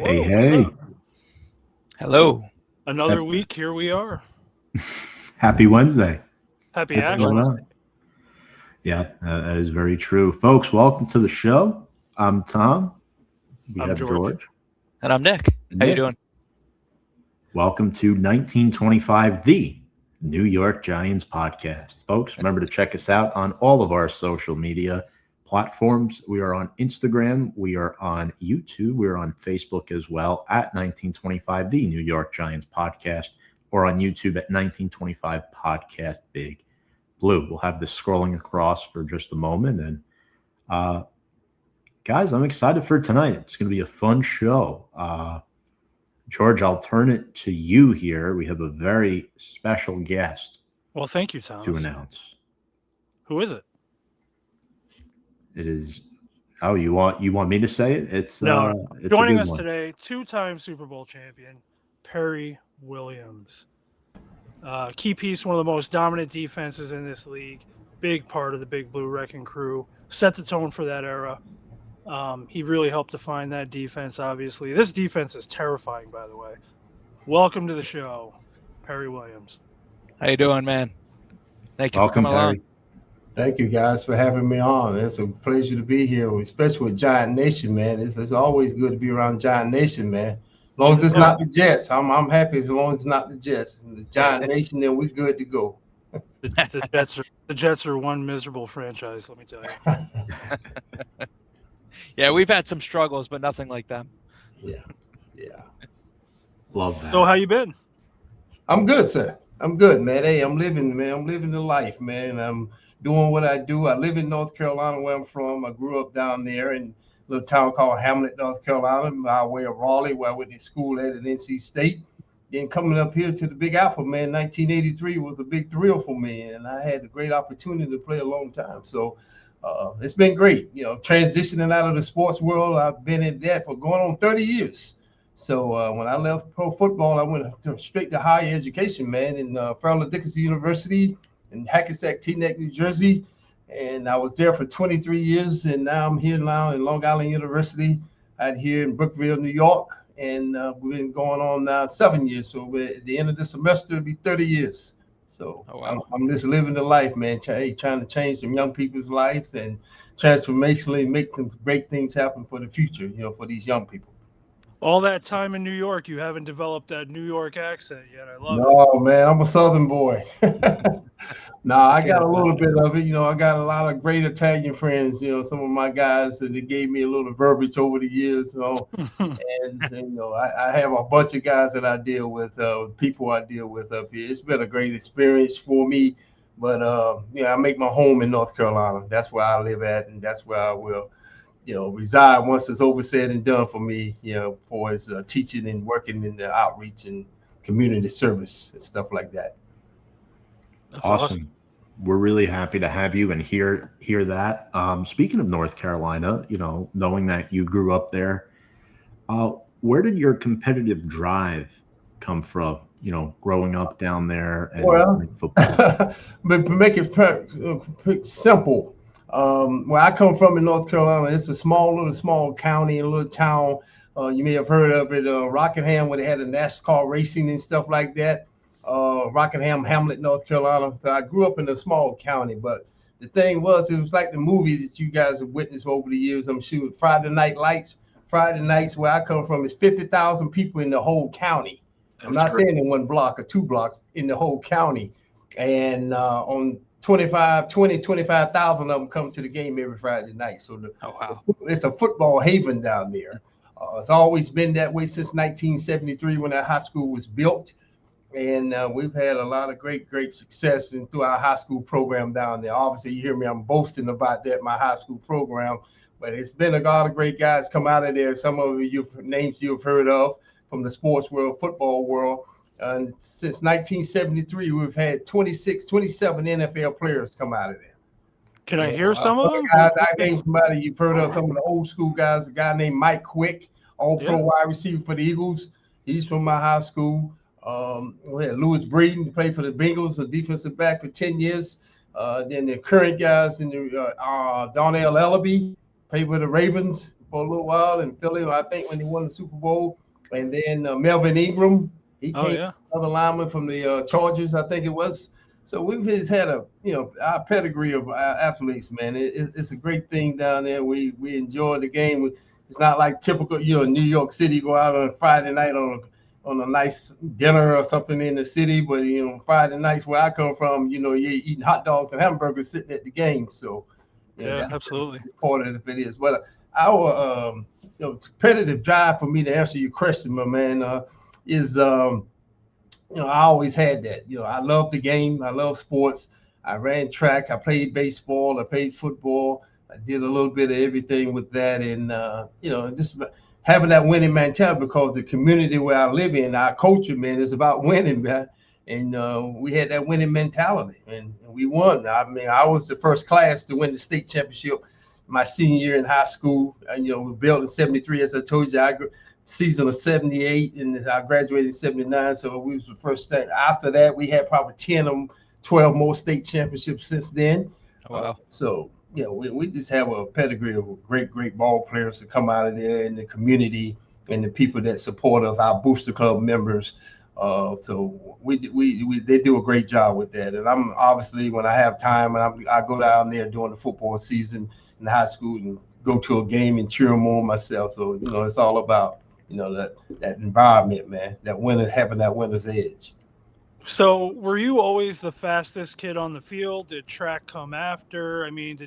Hey, Whoa, hey. Hello. another week. Here we are. Happy Wednesday. Happy What's Ash going Wednesday. on? Yeah, that is very true. Folks, welcome to the show. I'm Tom. We I'm have George. And I'm Nick. and How you Nick. doing? Welcome to 1925, the New York Giants podcast. Folks, remember to check us out on all of our social media platforms. We are on Instagram. We are on YouTube. We're on Facebook as well at 1925, the New York Giants podcast, or on YouTube at 1925 podcast Big Blue. We'll have this scrolling across for just a moment. And guys, I'm excited for tonight. It's going to be a fun show. George, I'll turn it to you here. We have a very special guest Well, thank you, Thomas. to announce. Who is it? It is. Oh, you want me to say it? It's No. It's Joining a good us one. today, two-time Super Bowl champion, Perry Williams. Key piece, one of the most dominant defenses in this league. Big part of the Big Blue Wrecking Crew. Set the tone for that era. He really helped define that defense, obviously. This defense is terrifying, by the way. Welcome to the show, Perry Williams. How you doing, man? Thank you Welcome, for coming along. Perry. Thank you guys for having me on. It's a pleasure to be here, especially with Giant Nation, man. It's always good to be around Giant Nation, man. As long as it's not the Jets, I'm happy as long as it's not the Jets. And the Giant Nation, then we're good to go. The Jets are one miserable franchise, let me tell you. Yeah, we've had some struggles, but nothing like them. Yeah. Love that. So how you been? I'm good, sir. I'm good, man. Hey, I'm living the life, man. I'm doing what I do. I live in North Carolina, where I'm from. I grew up down there in a little town called Hamlet, North Carolina, by way of Raleigh, where I went to school at NC State. Then coming up here to the Big Apple, man, 1983 was a big thrill for me, and I had a great opportunity to play a long time. So it's been great, transitioning out of the sports world. I've been in that for going on 30 years. So when I left pro football, I went straight to higher education, man, in Fairleigh Dickinson University in Hackensack, Teaneck, New Jersey. And I was there for 23 years, and now I'm here now in Long Island University out here in Brookville, New York. And we've been going on now 7 years. So at the end of the semester, it'll be 30 years. So I'm just living the life, man, trying to change some young people's lives and transformationally make some great things happen for the future, for these young people. All that time in New York, you haven't developed that New York accent yet. I love it. No, man, I'm a Southern boy. No, I got a little bit of it. I got a lot of great Italian friends, some of my guys, and they gave me a little verbiage over the years. And I have a bunch of guys that I deal with, people I deal with up here. It's been a great experience for me. But, I make my home in North Carolina. That's where I live at, and that's where I will reside once it's over said and done for me, for as teaching and working in the outreach and community service and stuff like that. That's awesome. We're really happy to have you and hear that. Speaking of North Carolina, knowing that you grew up there, where did your competitive drive come from? Growing up down there and football. But to make it simple. Where I come from in North Carolina, it's a small county, a little town. You may have heard of it, Rockingham, where they had a NASCAR racing and stuff like that. Rockingham, Hamlet, North Carolina. So I grew up in a small county, but the thing was, it was like the movies that you guys have witnessed over the years. I'm shooting Friday Night Lights. Friday nights, where I come from, is 50,000 people in the whole county. I'm not saying in one block or two blocks, in the whole county. And on 25,000 of them come to the game every Friday night. So it's a football haven down there. It's always been that way since 1973 when that high school was built. And we've had a lot of great success through our high school program down there. Obviously, you hear me, I'm boasting about that, my high school program. But it's been a lot of great guys come out of there. Some of names you've heard of from the sports world, football world. And since 1973, we've had 27 NFL players come out of there. Can I hear some of them? Guys, I named somebody you've heard of, some of the old school guys. A guy named Mike Quick, all-pro wide receiver for the Eagles. He's from my high school. We had Louis Breeden, played for the Bengals, a defensive back for 10 years. Then the current guys in the Donnell Ellaby, played with the Ravens for a little while in Philly. I think when they won the Super Bowl, and then Melvin Ingram, he Oh came, yeah. another lineman from the Chargers, I think it was. So we've just had our pedigree of athletes, man. It's a great thing down there. We enjoy the game. It's not like typical, New York City, go out on a Friday night on a nice dinner or something in the city. But, Friday nights where I come from, you're eating hot dogs and hamburgers sitting at the game. So, Yeah, absolutely. Part of it is. But our competitive drive for me to answer your question, my man, is I always had that. I love the game. I love sports. I ran track. I played baseball. I played football. I did a little bit of everything with that. And, just having that winning mentality, because the community where I live in, our culture, man, is about winning, man. And we had that winning mentality, and we won. I mean, I was the first class to win the state championship my senior year in high school. And, we built in 73, as I told you. Season of 78, and I graduated in 79, so we was the first thing. After that, we had probably 12 more state championships since then. Wow. We just have a pedigree of great ball players to come out of there in the community, and the people that support us, our booster club members. So they do a great job with that. And I'm obviously, when I have time, and I go down there during the football season in high school and go to a game and cheer them on myself. So it's all about that environment, man, having that winner's edge. So were you always the fastest kid on the field? Did track come after? I mean,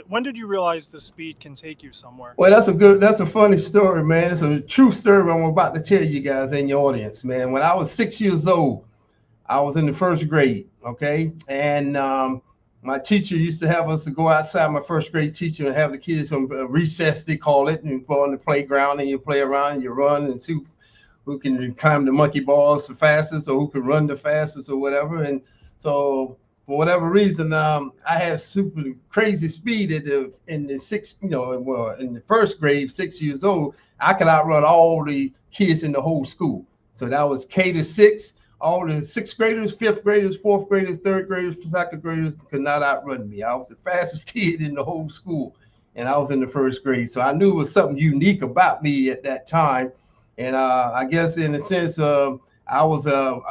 when did you realize the speed can take you somewhere? Well, that's a funny story, man. It's a true story I'm about to tell you guys in your audience, man. When I was 6 years old, I was in the first grade, okay? And my teacher used to have us to go outside, my first grade teacher, and have the kids from recess, they call it, and you go on the playground and you play around and you run and see who can climb the monkey balls the fastest, or who can run the fastest, or whatever. And so for whatever reason, I had super crazy speed in the first grade, 6 years old. I could outrun all the kids in the whole school. So that was K to 6. All the sixth graders, fifth graders, fourth graders, third graders, second graders could not outrun me. I was the fastest kid in the whole school, and I was in the first grade. So I knew it was something unique about me at that time. And I guess in a sense, I was a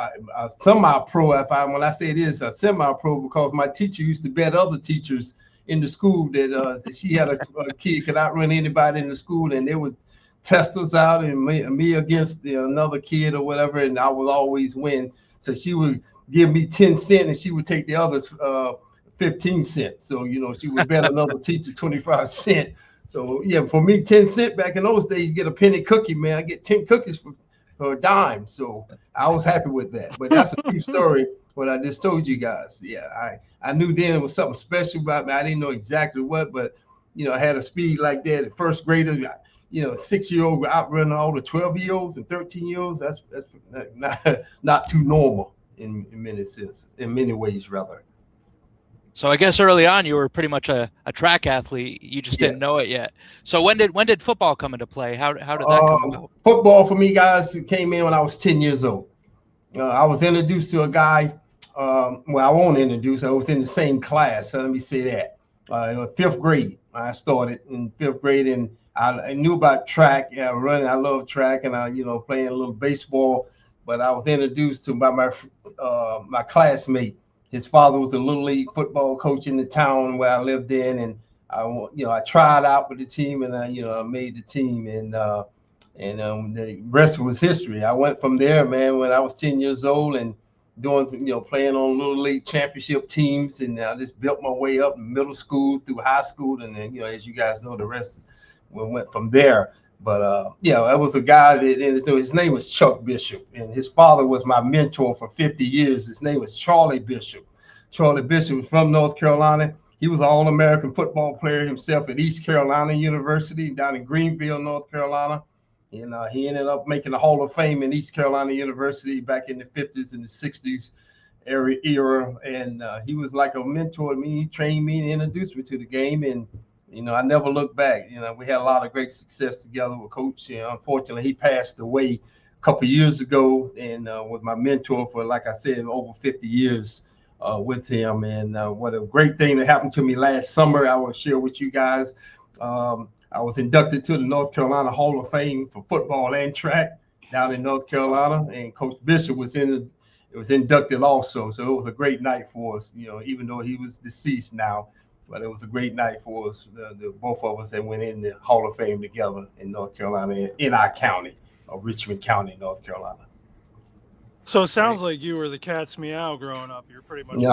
semi-pro. When I say this, a semi-pro, because my teacher used to bet other teachers in the school that she had a kid could outrun anybody in the school, and they would test us out, and me against another kid or whatever, and I would always win. So she would give me 10 cents, and she would take the others 15 cents. So she would bet another teacher 25 cents. So yeah, for me, 10 cents back in those days, you get a penny cookie, man. I get 10 cookies for a dime. So I was happy with that. But that's a true story, what I just told you guys. Yeah, I knew then it was something special about me. I didn't know exactly what, but I had a speed like that at first graders. 6-year-old outrunning all the 12-year-olds and 13-year-olds. That's not too normal in many ways, rather. So I guess early on you were pretty much a track athlete. You just didn't know it yet. So when did football come into play? How did that come about? Football for me, guys, came in when I was 10 years old. I was introduced to a guy. I won't introduce. I was in the same class. So let me say that. Fifth grade, I started in fifth grade, and I knew about track. Running. I love track, and I playing a little baseball. But I was introduced to by my classmate. His father was a little league football coach in the town where I lived in, and I tried out with the team, and I made the team, and the rest was history. I went from there, man, when I was 10 years old, and doing playing on little league championship teams, and I just built my way up in middle school through high school, and then as you guys know, the rest went from there. But that was a guy his name was Chuck Bishop, and his father was my mentor for 50 years. His name was Charlie Bishop. Charlie Bishop was from North Carolina. He was an All-American football player himself at East Carolina University down in Greenville, North Carolina. And he ended up making the Hall of Fame in East Carolina University back in the 50s and the 60s era. And he was like a mentor to me. He trained me and introduced me to the game. And I never looked back. We had a lot of great success together with Coach. Unfortunately, he passed away a couple of years ago, and was my mentor for, like I said, over 50 years with him. And what a great thing that happened to me last summer, I will share with you guys. I I was inducted to the North Carolina Hall of Fame for football and track down in North Carolina, and Coach Bishop was inducted also. So it was a great night for us, even though he was deceased now. But it was a great night for us, the both of us that went in the Hall of Fame together in North Carolina, in our county, Richmond County, North Carolina. So it sounds like you were the cat's meow growing up. You're pretty much. No,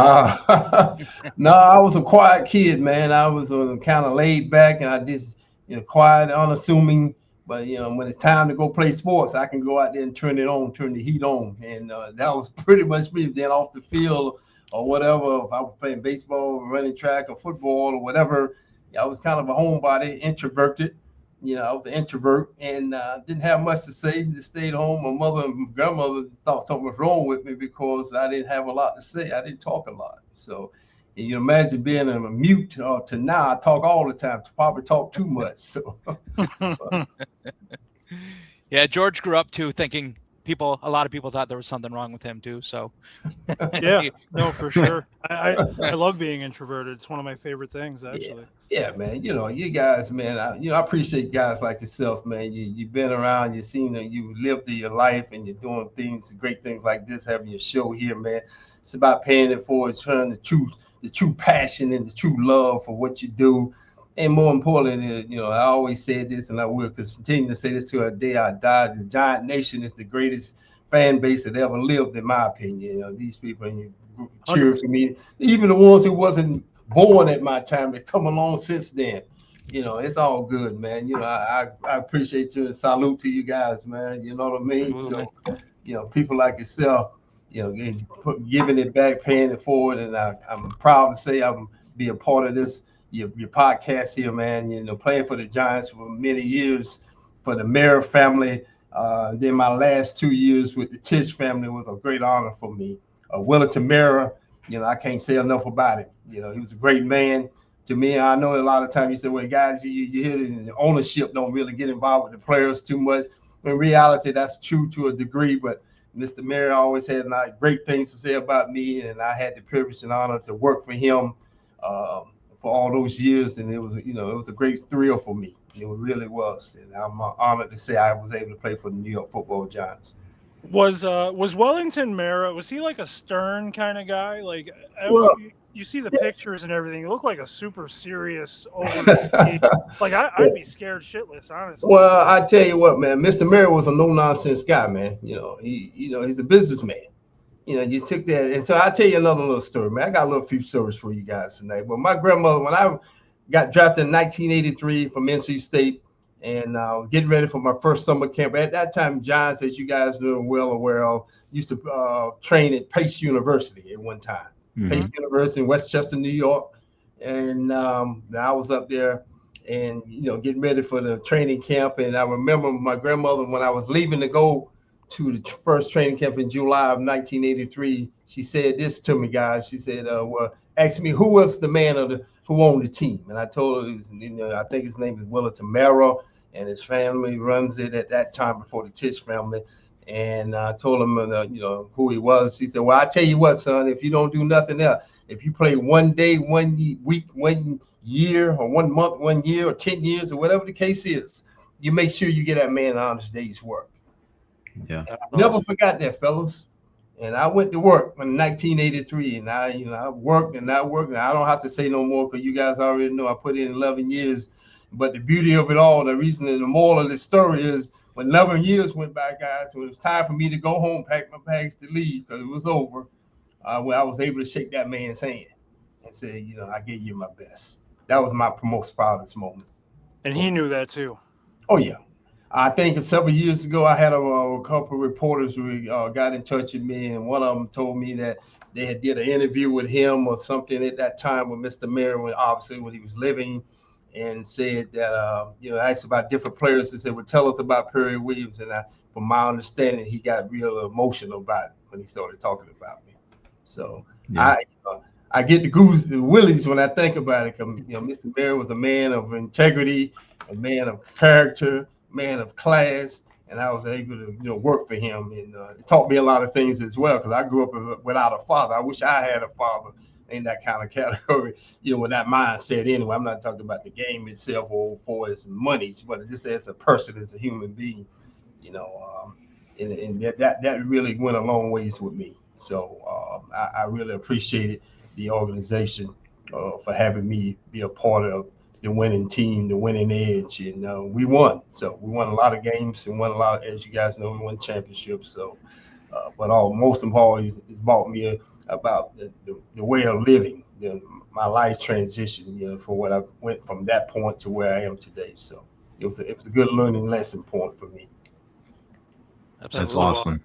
I was a quiet kid, man. I was kind of laid back, and I just, quiet, unassuming. But when it's time to go play sports, I can go out there and turn the heat on, and that was pretty much me. Then off the field or whatever, if I was playing baseball, or running track, or football, or whatever, I was kind of a homebody, introverted. I was an introvert and didn't have much to say. Just stayed home. My mother and grandmother thought something was wrong with me because I didn't have a lot to say. I didn't talk a lot. So you imagine being a mute to now I talk all the time. Probably talk too much. So yeah, George grew up too thinking a lot of people thought there was something wrong with him too. So yeah, no, for sure. I love being introverted. It's one of my favorite things, actually. Yeah, man. You guys, man. I appreciate guys like yourself, man. You've been around. You've seen that you lived your life, and you're doing great things like this, having your show here, man. It's about paying it forward, showing the true passion and the true love for what you do. And more importantly, I always said this, and I will continue to say this till the day I die. The Giant Nation is the greatest fan base that ever lived, in my opinion. These people, and you cheer for me. Even the ones who wasn't born at my time, that come along since then. It's all good, man. I appreciate you and salute to you guys, man. You know what I mean? So, people like yourself, giving it back, paying it forward, and I'm proud to say I'm be a part of this. Your podcast here, man, playing for the Giants for many years, for the Mara family. Then my last 2 years with the Tisch family was a great honor for me. Willie Tamara, I can't say enough about him. He was a great man to me. I know a lot of times you say, well, guys, you hear the ownership don't really get involved with the players too much. In reality, that's true to a degree, but Mr. Mary always had great things to say about me, and I had the privilege and honor to work for him for all those years, and it was a great thrill for me. It really was, and I'm honored to say I was able to play for the New York Football Giants. Was Wellington Mara? Was he like a stern kind of guy? Like, you see the pictures and everything. He looked like a super serious, like I'd be scared shitless, honestly. Well, I tell you what, man, Mr. Mara was a no nonsense guy, man. He's a businessman. You took that, and so I'll tell you another little story, man. I got a few stories for you guys tonight. But my grandmother, when I got drafted in 1983 from NC State, and I was getting ready for my first summer camp. At that time, Giants, as you guys are well aware of, used to train at Pace University at one time. Mm-hmm. Pace University in Westchester, New York. And I was up there and, getting ready for the training camp. And I remember my grandmother, when I was leaving to go to the first training camp in July of 1983, she said this to me, guys. She said, asked me who was the man who owned the team. And I told her, I think his name is Willie Tamara, and his family runs it at that time before the Tisch family. And I told him, who he was. She said, well, I tell you what, son, if you don't do nothing else, if you play 1 day, 1 week, 1 year, or 1 month, 1 year, or 10 years, or whatever the case is, you make sure you get that man an honest day's work. Yeah. Never forgot that, fellas. And I went to work in 1983, and I worked and I worked. And I don't have to say no more because you guys already know I put in 11 years. But the beauty of it all, the reason and the moral of the story is when 11 years went by, guys, when it was time for me to go home, pack my bags to leave because it was over, when I was able to shake that man's hand and say, I gave you my best. That was my most proudest moment. And he knew that too. Oh, yeah. I think several years ago, I had a couple of reporters who got in touch with me, and one of them told me that they had did an interview with him or something at that time with Mr. Merriman, obviously when he was living, and said that, asked about different players and said, well, tell us about Perry Williams. And from my understanding, he got real emotional about it when he started talking about me. So yeah. I get the willies when I think about it. Mr. Merriman was a man of integrity, a man of character, man of class, and I was able to work for him, and it taught me a lot of things as well because I grew up without a father. I wish I had a father in that kind of category, with that mindset anyway. I'm not talking about the game itself or for its monies, but just as a person, as a human being, and that really went a long ways with me. So I really appreciated the organization for having me be a part of the winning team, the winning edge, and we won. So we won a lot of games and won a lot, as you guys know, we won championships. So, but most importantly, it brought me about the way of living, my life transition, from what I went from that point to where I am today. So it was a good learning lesson point for me. That's awesome.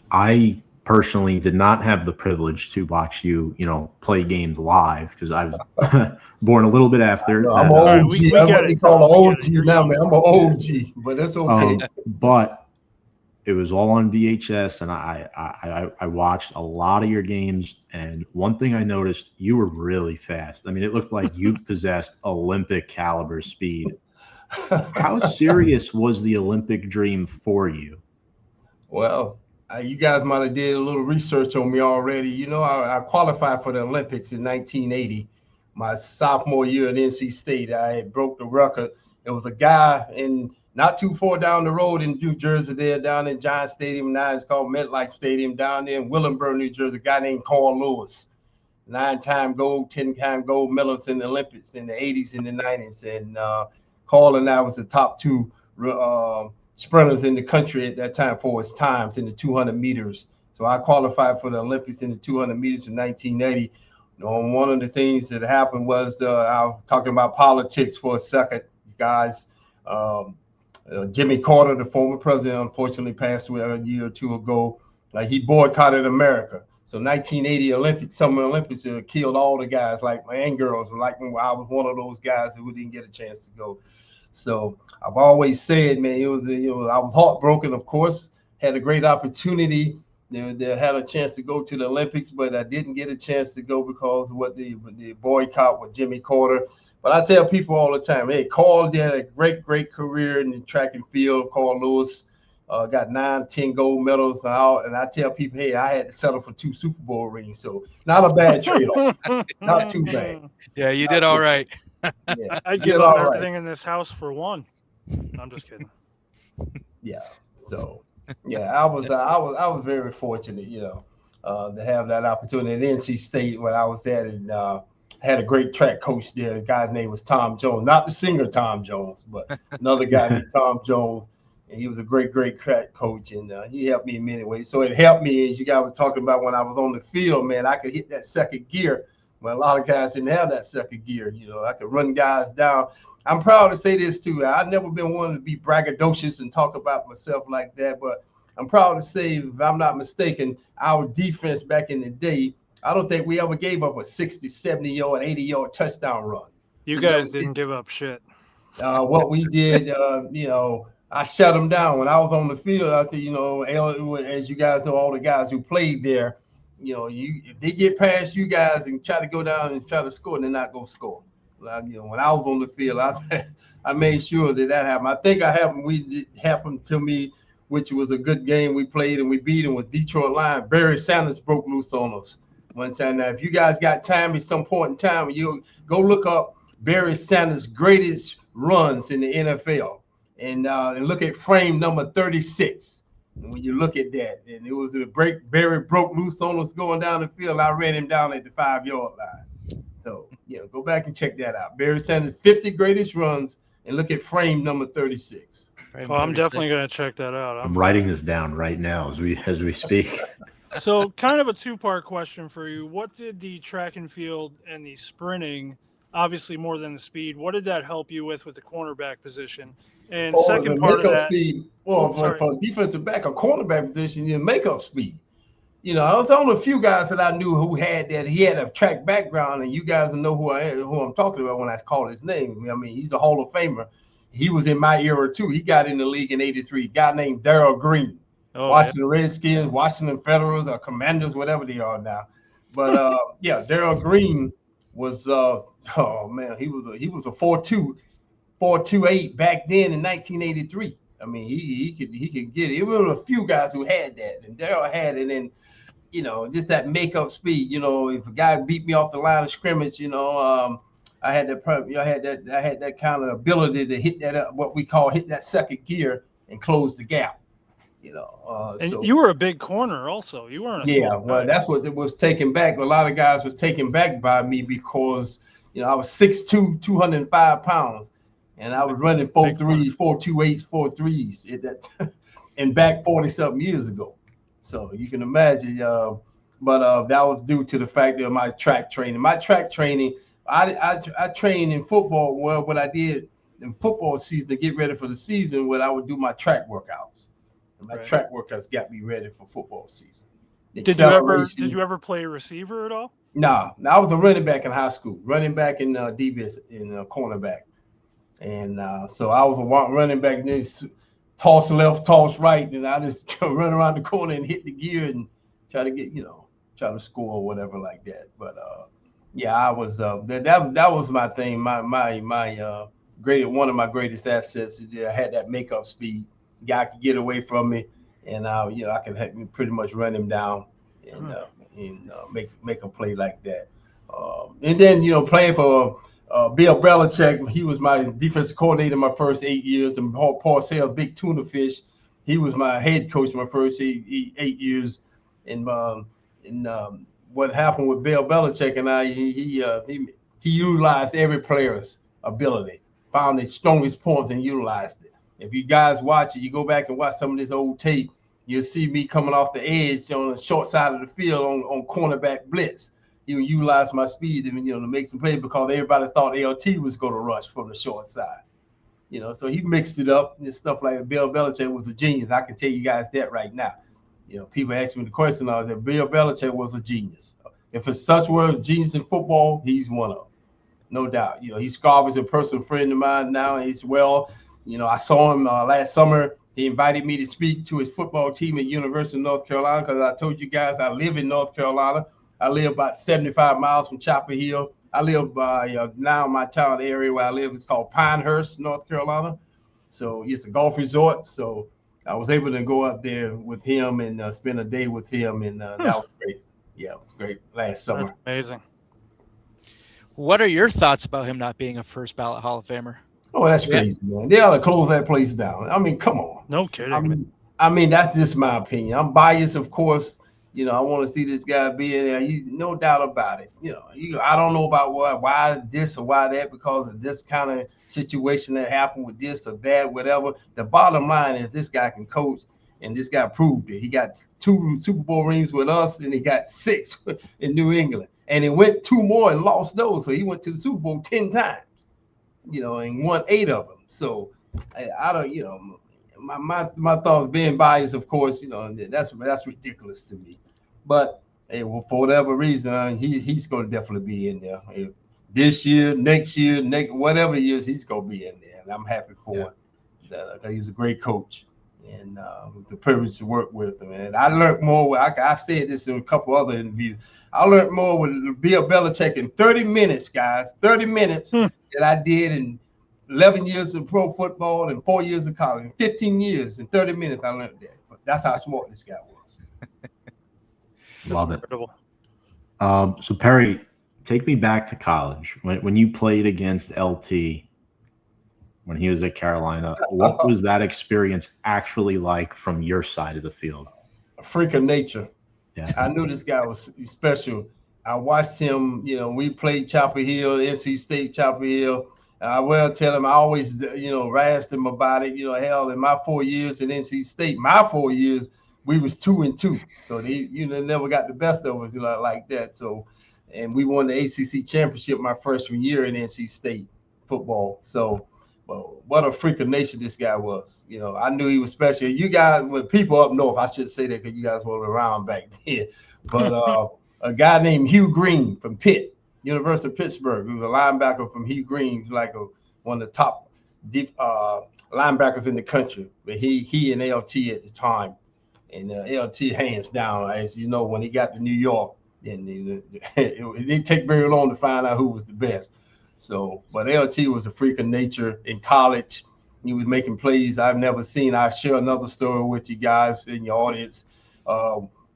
I personally did not have the privilege to watch you, play games live because I was born a little bit after. No, I'm an OG. I'm what they call an OG now, man. I'm an OG, but that's okay. But it was all on VHS, and I watched a lot of your games. And one thing I noticed, you were really fast. I mean, it looked like you possessed Olympic caliber speed. How serious was the Olympic dream for you? Well, you guys might have did a little research on me already. I qualified for the Olympics in 1980. My sophomore year at NC State, I had broke the record. There was a guy not too far down the road in New Jersey there, down in Giant Stadium. Now it's called MetLife Stadium down there in Willenburg, New Jersey, a guy named Carl Lewis. 9-time gold, 10-time gold medalist in the Olympics in the 80s and the 90s. And Carl and I was the top two sprinters in the country at that time for his times in the 200 meters. So I qualified for the Olympics in the 200 meters in 1980. One of the things that happened was I was talking about politics for a second, guys. Jimmy Carter, the former president, unfortunately passed away a year or two ago. He boycotted America. So 1980 Summer Olympics killed all the guys, and girls. Like I was one of those guys who didn't get a chance to go. So I've always said, man, I was heartbroken, of course, had a great opportunity. They had a chance to go to the Olympics, but I didn't get a chance to go because of what the boycott with Jimmy Carter. But I tell people all the time, hey, Carl did a great career in the track and field. Carl Lewis got 9-10 gold medals and I tell people, hey, I had to settle for 2 Super Bowl rings. So not a bad trade-off. Not too bad. Yeah, you did all right. Yeah, I'd give up everything in this house for one. I'm just kidding. Yeah. So yeah, I was very fortunate, to have that opportunity at NC State when I was there, and had a great track coach there. The guy's name was Tom Jones, not the singer Tom Jones, but another guy named Tom Jones. And he was a great track coach, and he helped me in many ways. So it helped me, as you guys were talking about, when I was on the field, man, I could hit that second gear. When a lot of guys didn't have that second gear, I could run guys down. I'm proud to say this too. I've never been one to be braggadocious and talk about myself like that, but I'm proud to say, if I'm not mistaken, our defense back in the day, I don't think we ever gave up a 60, 70-yard, 80-yard touchdown run. You guys didn't give up shit. What we did, I shut them down when I was on the field. After as you guys know, all the guys who played there, if they get past you guys and try to go down and try to score, they're not gonna score. When I was on the field, I made sure that happened. I think it happened to me, which was a good game we played and we beat them with Detroit Lions. Barry Sanders broke loose on us one time. Now, if you guys got time at some point in time, you go look up Barry Sanders' greatest runs in the NFL and look at frame number 36. And when you look at that, and it was Barry broke loose on us going down the field. I ran him down at the 5-yard line. So, go back and check that out. Barry Sanders' 50 greatest runs, and look at frame number 36. Well, I'm definitely going to check that out. I'm writing this down right now as we speak. So, kind of a 2-part question for you. What did the track and field and the sprinting, obviously more than the speed, what did that help you with the cornerback position? And second part of that, speed. Well, for a defensive back, a cornerback position, you make up speed. I was on a few guys that I knew who had that. He had a track background, and you guys know who I'm talking about when I call his name. I mean, he's a Hall of Famer. He was in my era too. He got in the league in '83. A guy named Darrell Green, Washington Redskins, Washington Federals, or Commanders, whatever they are now. But Darrell Green was he was a 4.28 back then in 1983. I mean, he could get it. There were a few guys who had that, and Darrell had it. And just that makeup speed. If a guy beat me off the line of scrimmage, I had that kind of ability to hit that what we call hit that second gear and close the gap. And so, you were a big corner also. You weren't a small well, guy. That's what it was taken back. A lot of guys was taken back by me because I was 6'2", 205 pounds, and I was running 4.3s, 4.28s, 4.3s and back 40-something years ago. So you can imagine. But that was due to the fact of my track training. My track training, I trained in football. Well, what I did in football season to get ready for the season, what I would do my track workouts. And my track workouts got me ready for football season. Did you ever play receiver at all? No, I was a running back in high school, running back in DBS in cornerback, and so I was a running back. And toss left, toss right, and I just run around the corner and hit the gear and try to get try to score or whatever like that. But I was that was my thing. My one of my greatest assets is I had that makeup speed. Guy could get away from me, and I could pretty much run him down and make a play like that. And then playing for Bill Belichick, he was my defensive coordinator my first 8 years, and Paul Sales, Big Tuna Fish, he was my head coach my first 8 years. And what happened with Bill Belichick and I, he utilized every player's ability, found the strongest points and utilized it. If you guys watch it, you go back and watch some of this old tape, you'll see me coming off the edge on the short side of the field on cornerback blitz. He would utilize my speed to make some plays because everybody thought LT was going to rush from the short side. So he mixed it up and stuff like that. Bill Belichick was a genius. I can tell you guys that right now. People ask me the question, I said, Bill Belichick was a genius. If it's such word genius in football, he's one of them. No doubt. He's Scarver's a personal friend of mine now. And he's I saw him last summer. He invited me to speak to his football team at University of North Carolina because I told you guys I live in North Carolina. I live about 75 miles from Chapel Hill. I live by now my town area where I live is called Pinehurst, North Carolina. So it's a golf resort. So I was able to go up there with him and spend a day with him, and that was great. Yeah, it was great last summer. That's amazing. What are your thoughts about him not being a first ballot Hall of Famer? Oh, that's crazy, man. They ought to close that place down. I mean, come on. No kidding. I mean, that's just my opinion. I'm biased, of course. I want to see this guy be in there. No doubt about it. I don't know about why this or why that because of this kind of situation that happened with this or that, whatever. The bottom line is this guy can coach, and this guy proved it. He got 2 Super Bowl rings with us, and he got 6 in New England. And he went 2 more and lost those. So he went to the Super Bowl 10 times, and won 8 of them. So I don't, my thoughts being biased, of course, that's ridiculous to me. But for whatever reason, he's going to definitely be in there. This year, next year, whatever years, he's going to be in there. And I'm happy for him. He was a great coach. And it was a privilege to work with him. And I learned more. I said this in a couple other interviews. I learned more with Bill Belichick in 30 minutes, guys. 30 minutes that I did in 11 years of pro football and 4 years of college. In 15 years, in 30 minutes, I learned that. But that's how smart this guy was. Love it. So Perry, take me back to college when you played against LT when he was at Carolina. What was that experience actually like from your side of the field? A freak of nature. Yeah, I knew this guy was special. I watched him. We played Chapel Hill, NC State, Chapel Hill. I will tell him I always, razzed him about it. Hell, in my 4 years at NC State, my 4 years. We was 2-2, so they never got the best of us like that. So, and we won the ACC championship my freshman year in NC State football. So, well, what a freak of nature this guy was. I knew he was special. You guys, when people up north, I should say that because you guys weren't around back then. But a guy named Hugh Green from Pitt, University of Pittsburgh, who was a linebacker from Hugh Green, like one of the top deep linebackers in the country. But he and LT at the time. And LT hands down, as you know, when he got to New York, and it didn't take very long to find out who was the best. So, but LT was a freak of nature in college. He was making plays I've never seen. I'll share another story with you guys in your audience.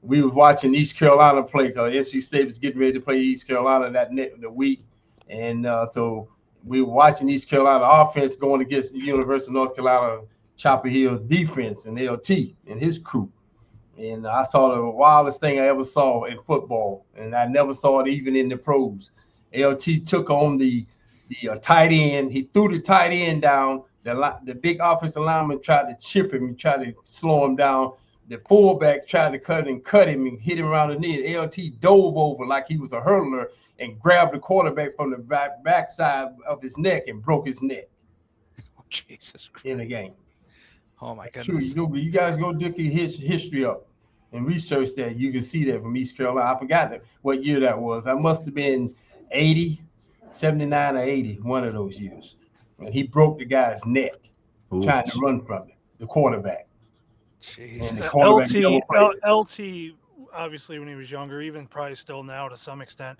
we was watching East Carolina play because NC State was getting ready to play East Carolina the week. And so we were watching East Carolina offense going against the University of North Carolina Chapel Hill's defense and LT and his crew. And I saw the wildest thing I ever saw in football, and I never saw it even in the pros. LT took on the tight end. He threw the tight end down. The big offensive lineman tried to chip him and tried to slow him down. The fullback tried to cut him and hit him around the knee. LT dove over like he was a hurdler and grabbed the quarterback from the backside of his neck and broke his neck. Oh, Jesus Christ. In the game. Oh my True, goodness. you guys go look his history up and research that. You can see that from East Carolina. I forgot what year that was. I must have been 80, 79 or 80, one of those years. And he broke the guy's neck trying to run from it, the quarterback. Jesus. And the quarterback LT, obviously, when he was younger, even probably still now to some extent,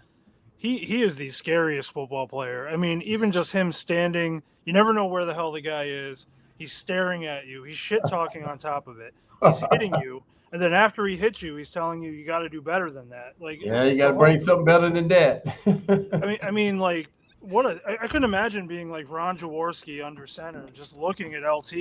he is the scariest football player. I mean, even just him standing, you never know where the hell the guy is. He's staring at you. He's shit talking on top of it. He's hitting you, and then after he hits you, he's telling you got to do better than that. Like, yeah, you got to bring something better than that. I mean, like, I couldn't imagine being like Ron Jaworski under center, just looking at LT,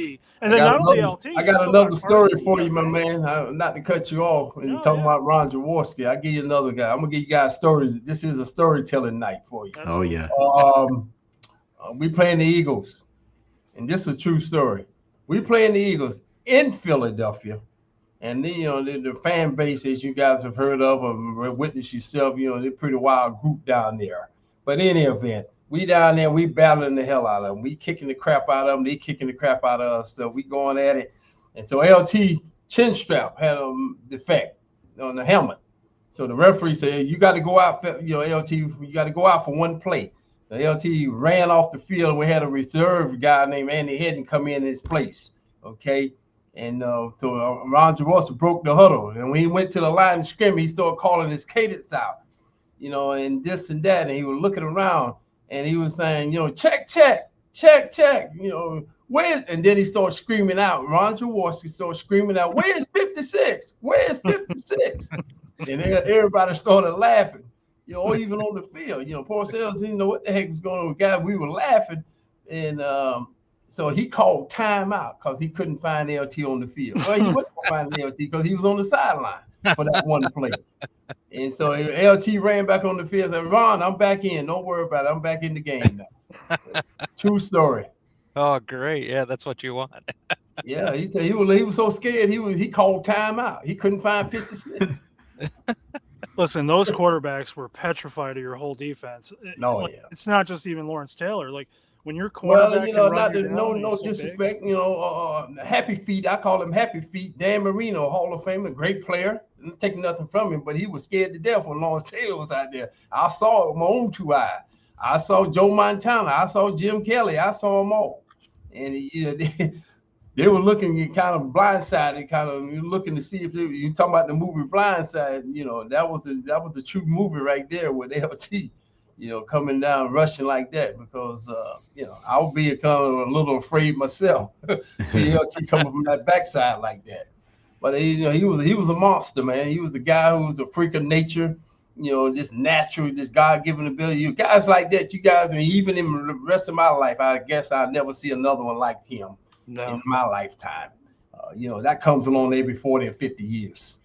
and then not only LT. I got another story for you, my man. Not to cut you off when you're talking about Ron Jaworski. I'll give you another guy. I'm gonna give you guys stories. This is a storytelling night for you. Oh yeah. We playing the Eagles, and this is a true story. We playing the Eagles in Philadelphia, and the fan base, as you guys have heard of or witnessed yourself, they're a pretty wild group down there. But in any event, we down there, we battling the hell out of them. We kicking the crap out of them. They kicking the crap out of us. So we going at it. And so LT chin strap had a defect on the helmet. So the referee said, you got to go out, LT, you got to go out for one play. The LT ran off the field, and we had a reserve guy named Andy Hedden come in his place. Okay. And so Ron Jaworski broke the huddle. And when he went to the line of scrimmage, he started calling his cadence out, and this and that. And he was looking around. And he was saying, check, where's, and then he started screaming out. Ron Jaworski started screaming out, where's 56? Where's 56? And everybody started laughing, or even on the field. Parcells didn't know what the heck was going on with guys. We were laughing. And so he called timeout because he couldn't find LT on the field. Well, he wasn't going to find LT because he was on the sideline for that one play. And so LT ran back on the field and said, Ron, I'm back in. Don't worry about it. I'm back in the game now. True story. Oh, great. Yeah, that's what you want. Yeah, he was so scared he called timeout. He couldn't find 56. Listen, those quarterbacks were petrified of your whole defense. No, It's not just even Lawrence Taylor. Like, when you're quarterback, no disrespect. Happy Feet. I call him Happy Feet. Dan Marino, Hall of Famer, great player. I'm taking nothing from him, but he was scared to death when Lawrence Taylor was out there. I saw it with my own two eyes. I saw Joe Montana. I saw Jim Kelly. I saw them all, and they were looking kind of blindsided, kind of looking to see if you talking about the movie Blindside. That was the true movie right there with LT. Coming down, rushing like that, because, I would be kind of a little afraid myself. See LT coming from that backside like that. But, he was a monster, man. He was the guy who was a freak of nature, just natural, this God-given ability. You guys like that, even in the rest of my life, I guess I'll never see another one like him in my lifetime. That comes along every 40 or 50 years.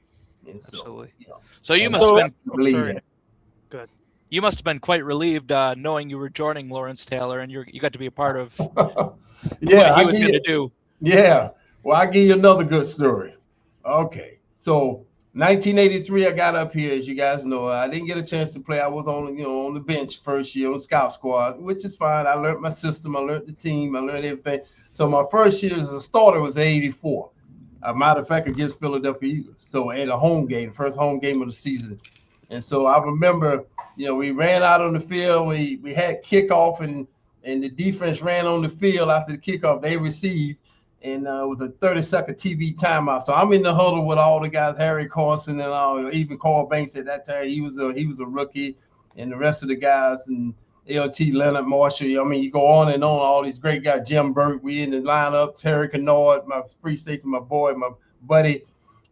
And so, absolutely. So you must have been good. You must have been quite relieved knowing you were joining Lawrence Taylor and you got to be a part of what he was going to do. Yeah. Well, I'll give you another good story. Okay. So 1983, I got up here, as you guys know. I didn't get a chance to play. I was on the bench first year on scout squad, which is fine. I learned my system. I learned the team. I learned everything. So my first year as a starter was 84. A matter of fact, against Philadelphia Eagles. So at a home game, first home game of the season. And so I remember, we ran out on the field. We had kickoff, and the defense ran on the field after the kickoff. They received, and it was a 30-second TV timeout. So I'm in the huddle with all the guys, Harry Carson and even Carl Banks at that time. He was a rookie, and the rest of the guys, and LT, Leonard Marshall. You go on and on, all these great guys. Jim Burke, we in the lineup. Terry Kennard, my free safety, my boy, my buddy.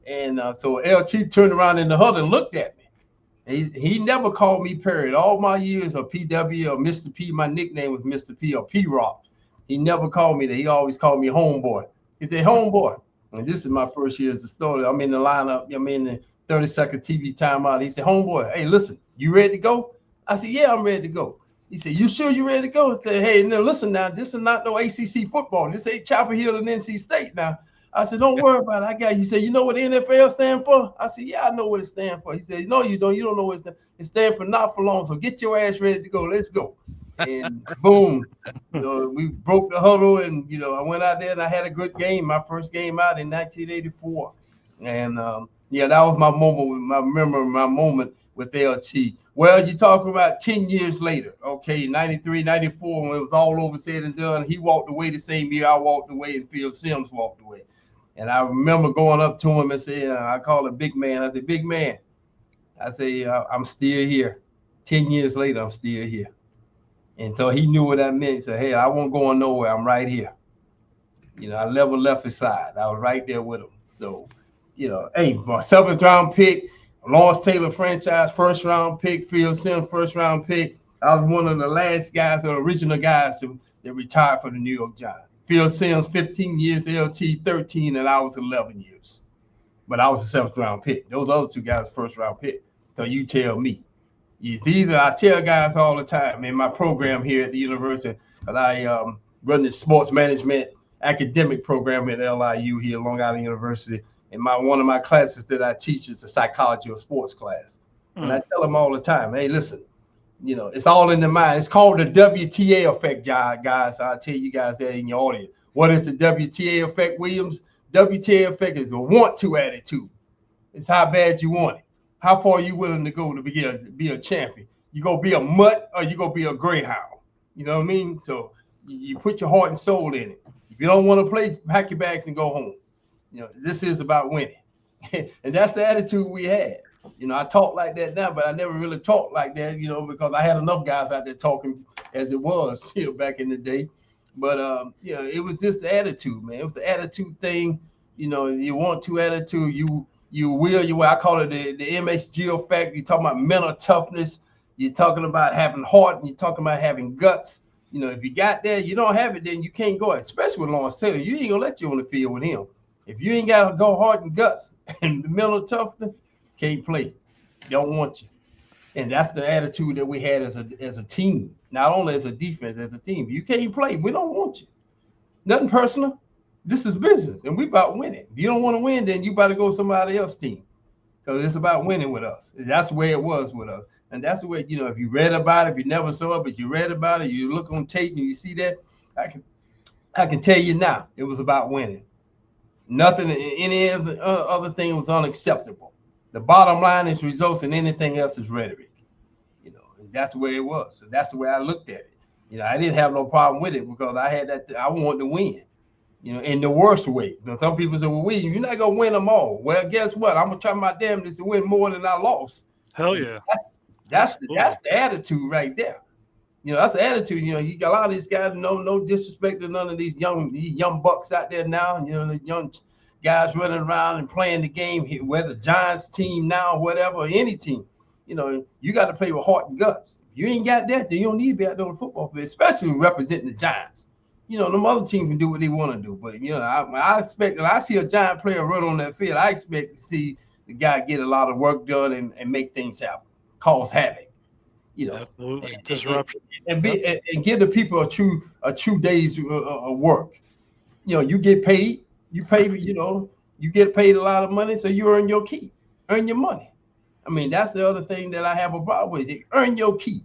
And so LT turned around in the huddle and looked at me. He never called me Perry. All my years of PW or Mr. P, my nickname was Mr. P or P-Rock. He never called me that. He always called me homeboy. He said, homeboy. And this is my first year as the starter. I'm in the lineup. I'm in the 30-second TV timeout. He said, homeboy, hey, listen, you ready to go? I said, yeah, I'm ready to go. He said, you sure you ready to go? I said, hey, now listen now, this is not no ACC football. This ain't Chapel Hill and NC State now. I said, don't worry about it. I got you. He said, you know what the NFL stands for? I said, yeah, I know what it stands for. He said, no, you don't. You don't know what it stands for. It stands for not for long. So get your ass ready to go. Let's go. And boom, we broke the huddle. And, I went out there and I had a good game. My first game out in 1984. And, that was my moment. I remember my moment with LT. Well, you're talking about 10 years later. Okay, 93, 94, when it was all over said and done. He walked away the same year I walked away and Phil Simms walked away. And I remember going up to him and saying, I call him big man. I said, big man. I say, I'm still here. 10 years later, I'm still here. And so he knew what that meant. He said, hey, I won't go nowhere. I'm right here. I never left his side. I was right there with him. So, hey, my 7th round pick, Lawrence Taylor franchise, 1st round pick, Phil Simms, 1st round pick. I was one of the last guys, the original guys that retired for the New York Giants. Phil Simms, 15 years, LT 13, and I was 11 years. But I was a 7th round pick. Those other 2 guys, 1st round pick. So you tell me. It's either, I tell guys all the time in my program here at the university, because I run the sports management academic program at LIU here, Long Island University. And one of my classes that I teach is the psychology of sports class. And I tell them all the time, hey, listen, it's all in the mind. It's called the WTA effect, guys. I'll tell you guys that in your audience. What is the WTA effect, Williams? WTA effect is a want-to attitude. It's how bad you want it. How far are you willing to go to be a champion? You go be a mutt or you go be a greyhound? You know what I mean? So you put your heart and soul in it. If you don't want to play, pack your bags and go home. This is about winning. And that's the attitude we had. I talk like that now, but I never really talked like that, because I had enough guys out there talking as it was, back in the day. But, it was just the attitude, man. It was the attitude thing. You want to attitude, you will, you will. I call it the MSG effect. You're talking about mental toughness. You're talking about having heart, and you're talking about having guts. If you got that, you don't have it, then you can't go, especially with Lawrence Taylor. You ain't going to let you on the field with him. If you ain't got to go heart and guts and mental toughness, can't play. Don't want you. And that's the attitude that we had as a team, not only as a defense, as a team. You can't play. We don't want you. Nothing personal. This is business, and we about winning. If you don't want to win, then you better go to somebody else's team, because it's about winning with us. That's the way it was with us. And that's the way, if you read about it, if you never saw it, but you read about it, you look on tape and you see that, I can tell you now, it was about winning. Nothing, any other thing was unacceptable. The bottom line is results, and anything else is rhetoric. And that's the way it was. So that's the way I looked at it. I didn't have no problem with it, because I had that. I wanted to win. In the worst way. Some people say, well, William, you're not gonna win them all. Well, guess what? I'm gonna try my damnedest to win more than I lost. Hell yeah. That's the attitude right there. That's the attitude. You got a lot of these guys, no disrespect to none of these young bucks out there now. The young guys running around and playing the game, whether Giants team now, whatever, or any team. You got to play with heart and guts. If you ain't got that, then you don't need to be out there on the football field, especially representing the Giants. Them other teams can do what they want to do. But, I expect, when I see a Giant player run on that field, I expect to see the guy get a lot of work done and make things happen, cause havoc. Disruption. And give the people a true day's work. You get paid. You pay, you get paid a lot of money, so you earn your keep. Earn your money. I mean, that's the other thing that I have a problem with. You earn your keep.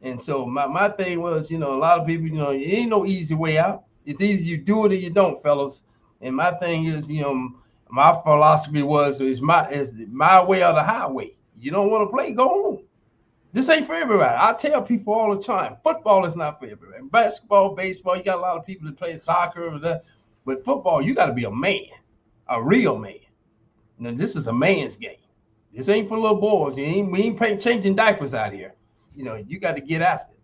And so my thing was, a lot of people, it ain't no easy way out. It's either you do it or you don't, fellas. And my thing is, my philosophy is my way or the highway. You don't want to play, go home. This ain't for everybody. I tell people all the time, football is not for everybody. Basketball, baseball, you got a lot of people that play soccer or that. But football, you got to be a man, a real man. Now, this is a man's game. This ain't for little boys. We ain't changing diapers out here. You got to get after it.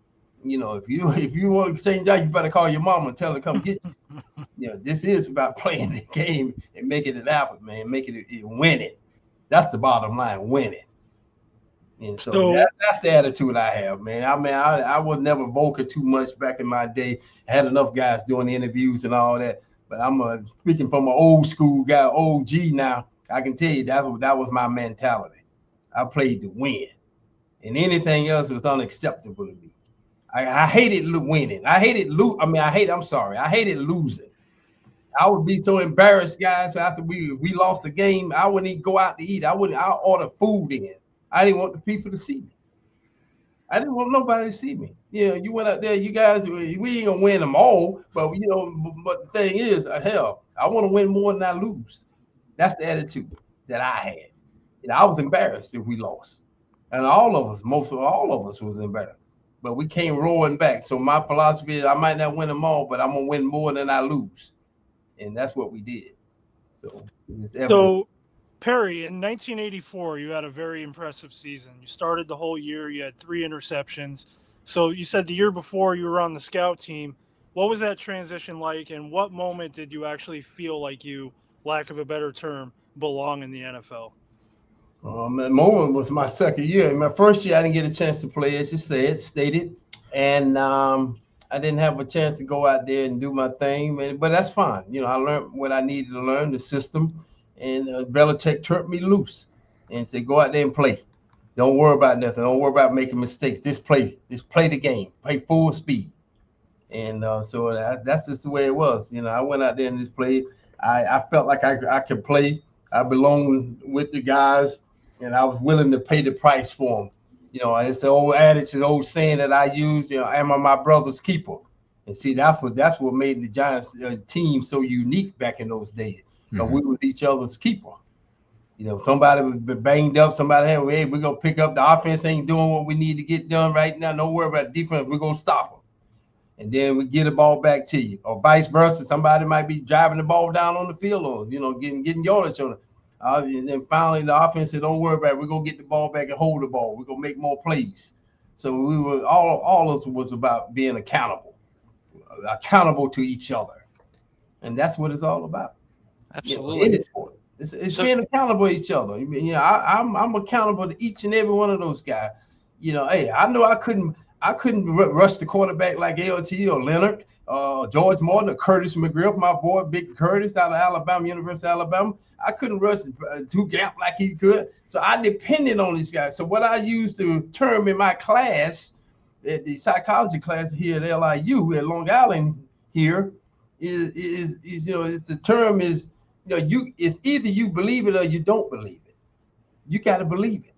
if you want to change out, you better call your mama and tell her to come get you. This is about playing the game and making it happen, man. Making it winning. That's the bottom line, winning. And so that's the attitude I have, man. I was never vocal too much back in my day. I had enough guys doing interviews and all that. But I'm speaking from an old school guy, OG now. I can tell you that was my mentality. I played to win, and anything else was unacceptable to me. I hated winning. I hated I hated losing. I would be so embarrassed, guys. So after we lost the game, I wouldn't even go out to eat. I'll order food in. I didn't want the people to see me. I didn't want nobody to see me. You went out there, you guys, we ain't gonna win them all, but but the thing is, hell, I want to win more than I lose. That's the attitude that I had. I was embarrassed if we lost. And most of all of us was embarrassed. But we came roaring back. So my philosophy is I might not win them all, but I'm gonna win more than I lose. And that's what we did. So Perry, in 1984, you had a very impressive season. You started the whole year. You had 3 interceptions. So you said the year before you were on the scout team. What was that transition like, and what moment did you actually feel like you, lack of a better term, belong in the NFL? That moment was my second year. In my first year, I didn't get a chance to play, as you stated. And I didn't have a chance to go out there and do my thing. But that's fine. I learned what I needed to learn, the system. And Belichick turned me loose and said, go out there and play. Don't worry about nothing. Don't worry about making mistakes. Just play the game. Play full speed. And so that's just the way it was. I went out there and just played. I felt like I could play. I belonged with the guys, and I was willing to pay the price for them. It's the old adage, the old saying that I use, am I my brother's keeper? And see, that's what made the Giants team so unique back in those days. We was each other's keeper. Somebody was banged up. Somebody had, hey, we're going to pick up. The offense ain't doing what we need to get done right now. Don't worry about defense. We're going to stop them. And then we get the ball back to you. Or vice versa. Somebody might be driving the ball down on the field or, getting yardage on it. And then finally the offense said, don't worry about it. We're going to get the ball back and hold the ball. We're going to make more plays. So we were all of us was about being accountable to each other. And that's what it's all about. Absolutely. It's being accountable to each other. I'm accountable to each and every one of those guys. Hey, I know I couldn't rush the quarterback like LT or Leonard, George Morton or Curtis McGriff, my boy, Big Curtis out of Alabama, University of Alabama. I couldn't rush 2-gap like he could. So I depended on these guys. So what I used to term in my class, at the psychology class here at LIU at Long Island here, is the term is, it's either you believe it or you don't believe it. You got to believe it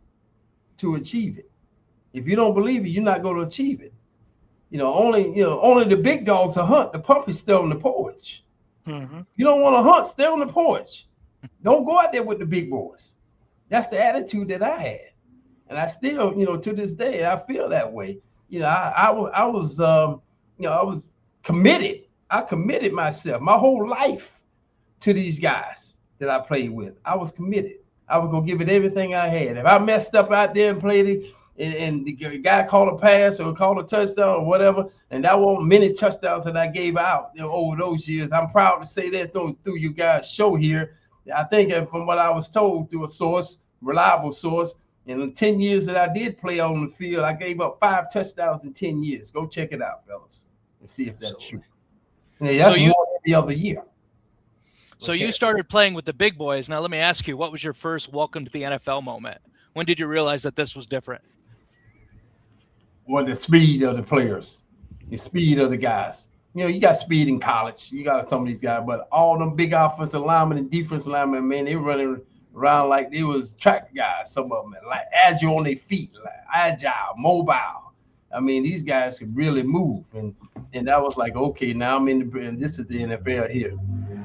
to achieve it. If you don't believe it, you're not going to achieve it. Only the big dogs will hunt. The puppies stay on the porch. Mm-hmm. You don't want to hunt, stay on the porch. Don't go out there with the big boys. That's the attitude that I had. And I still, to this day, I feel that way. I was committed. I committed myself my whole life to these guys that I played with. I was committed. I was going to give it everything I had. If I messed up out there and played it, and the guy called a pass or called a touchdown or whatever, and that wasn't many touchdowns that I gave out over those years, I'm proud to say that through you guys' show here. I think from what I was told through a source, reliable source, in the 10 years that I did play on the field, I gave up 5 touchdowns in 10 years. Go check it out, fellas, and see if that's true. Yeah, that's more every other year. So you started playing with the big boys. Now let me ask you, what was your first welcome to the NFL moment? When did you realize that this was different? Well, the speed of the players, the speed of the guys. You got speed in college. You got some of these guys, but all them big offensive linemen and defensive linemen, man, they running around like they was track guys. Some of them, like agile on their feet, like agile, mobile. I mean, these guys could really move, and that was like, okay, now I'm in and this is the NFL here.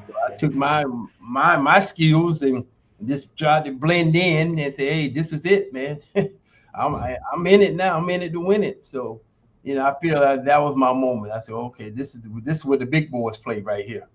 So I took my skills and just tried to blend in and say, hey, this is it, man. I'm in it now. I'm in it to win it. So, I feel like that was my moment. I said, okay, this is where the big boys play right here.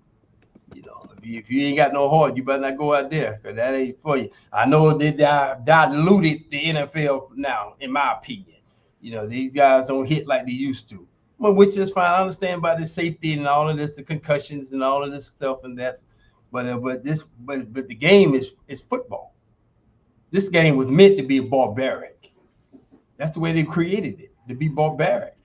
If you ain't got no heart, you better not go out there, because that ain't for you. I know they diluted the NFL now, in my opinion. You know, these guys don't hit like they used to. Well, which is fine. I understand about the safety and all of this, the concussions and all of this stuff, and that's. But the game is football. This game was meant to be barbaric. That's the way they created it, to be barbaric.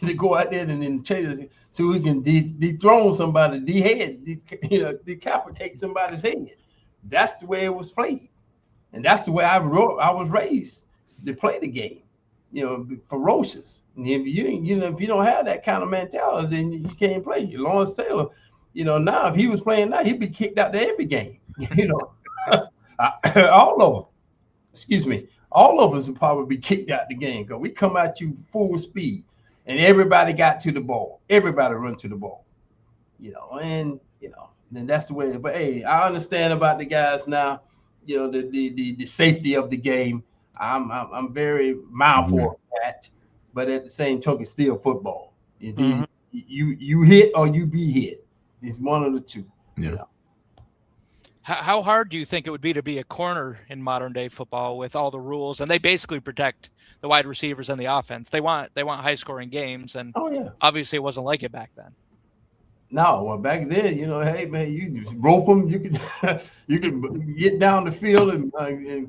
To go out there and then change, so we can dethrone somebody, decapitate somebody's head. That's the way it was played, and that's the way I was raised to play the game. You know, ferocious. And if you don't have that kind of mentality, then you can't play. Lawrence Taylor, you know, now if he was playing now, he'd be kicked out to every game. You know, all of them. Excuse me, all of us would probably be kicked out the game because we come at you full speed. And everybody got to the ball. Everybody run to the ball, you know, and then that's the way. But hey, I understand about the guys now, you know, the safety of the game. I'm very mindful of that, but at the same token, it's still football. You hit or you be hit. It's one of the two. Yeah. You know? How hard do you think it would be to be a corner in modern day football with all the rules, and they basically protect the wide receivers and the offense? They want high scoring games, and obviously it wasn't like it back then. No, well, back then, you know, hey man, you just rope them. You could get down the field and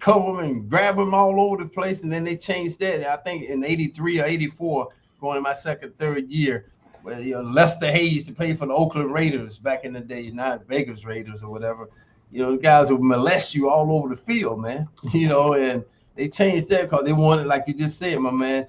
cover them and grab them all over the place, and then they changed that. I think in '83 or '84, going in my third year, where Lester Hayes to play for the Oakland Raiders back in the day, not Vegas Raiders or whatever. You know, the guys would molest you all over the field, man. You know, and they changed that because they wanted, like you just said, my man,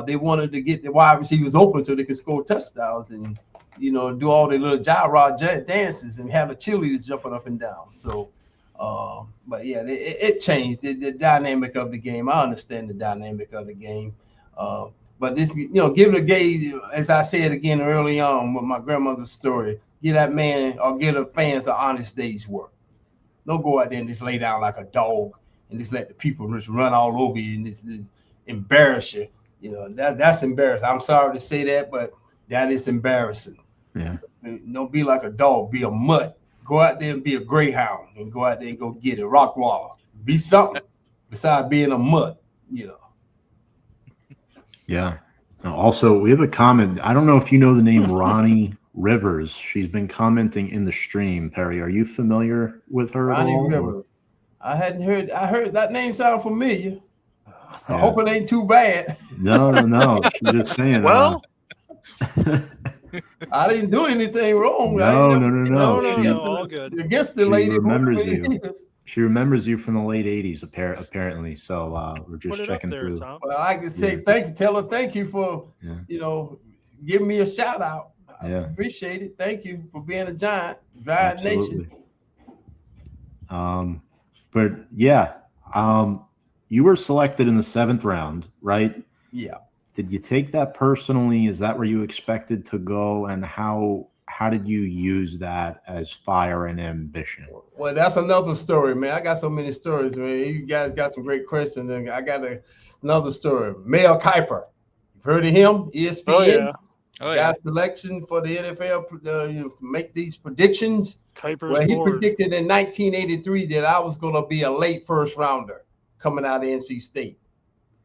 they wanted to get the wide receivers open so they could score touchdowns and, you know, do all the little gyro dances and have the cheerleaders jumping up and down. So, but yeah, it changed the dynamic of the game. I understand the dynamic of the game. But this, you know, give the game, as I said again early on with my grandmother's story, give that man or give the fans an honest day's work. Don't go out there and just lay down like a dog and just let the people just run all over you and just embarrass you. You know, that's embarrassing. I'm sorry to say that, but that is embarrassing. Yeah. Don't be like a dog, be a mutt. Go out there and be a greyhound and go out there and go get it. Rockwaller. Be something besides being a mutt, you know. Yeah. Also, we have a comment. I don't know if you know the name Ronnie Rivers. She's been commenting in the stream. Perry, are you familiar with her? Ronnie at all, Rivers. I hadn't heard. I heard that name sound familiar. Yeah. I hope it ain't too bad. No. She's just saying. Well, I didn't do anything wrong. No. All good. Against the She lady. remembers you. She remembers you from the late '80s, apparently. So we're just Put it checking up there, through. Tom. Well, I can say thank you. Tell her thank you for giving me a shout out. I appreciate it. Thank you for being a giant nation. But yeah, you were selected in the 7th round, right? Yeah. Did you take that personally? Is that where you expected to go? And how did you use that as fire and ambition? Well, that's another story, man. I got so many stories, man. You guys got some great questions, and I got another story. Mel Kiper, you've heard of him? ESPN. Got selection for the NFL to make these predictions. Kiper's he board. predicted in 1983 that I was going to be a late first rounder coming out of NC State.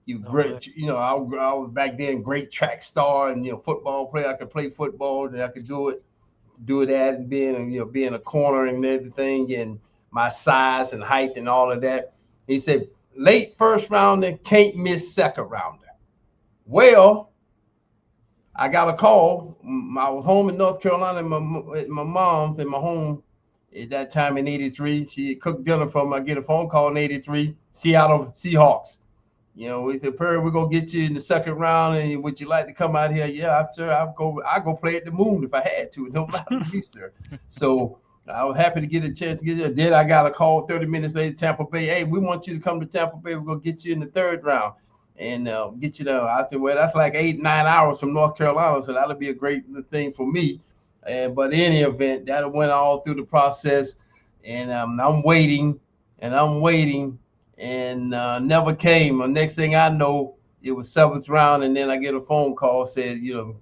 I was back then great track star and football player. I could play football and I could do that and being a corner and everything and my size and height and all of that. He said late first rounder, can't miss second rounder. Well, I got a call. I was home in North Carolina at my mom's in my home at that time in '83. She cooked dinner for me. I get a phone call in '83. Seattle Seahawks. We said, Perry, we're gonna get you in the second round, and would you like to come out here? Yeah, sir. I'll go play at the Moon if I had to. It don't matter to me, sir. So I was happy to get a chance to get there. Then I got a call 30 minutes later, Tampa Bay. Hey, we want you to come to Tampa Bay. We're gonna get you in the third round and get you down. I said, well, that's like 8-9 hours from North Carolina, so that'll be a great thing for me. But in any event, that went all through the process, and I'm waiting, and never came. The next thing I know, it was 7th round, and then I get a phone call said,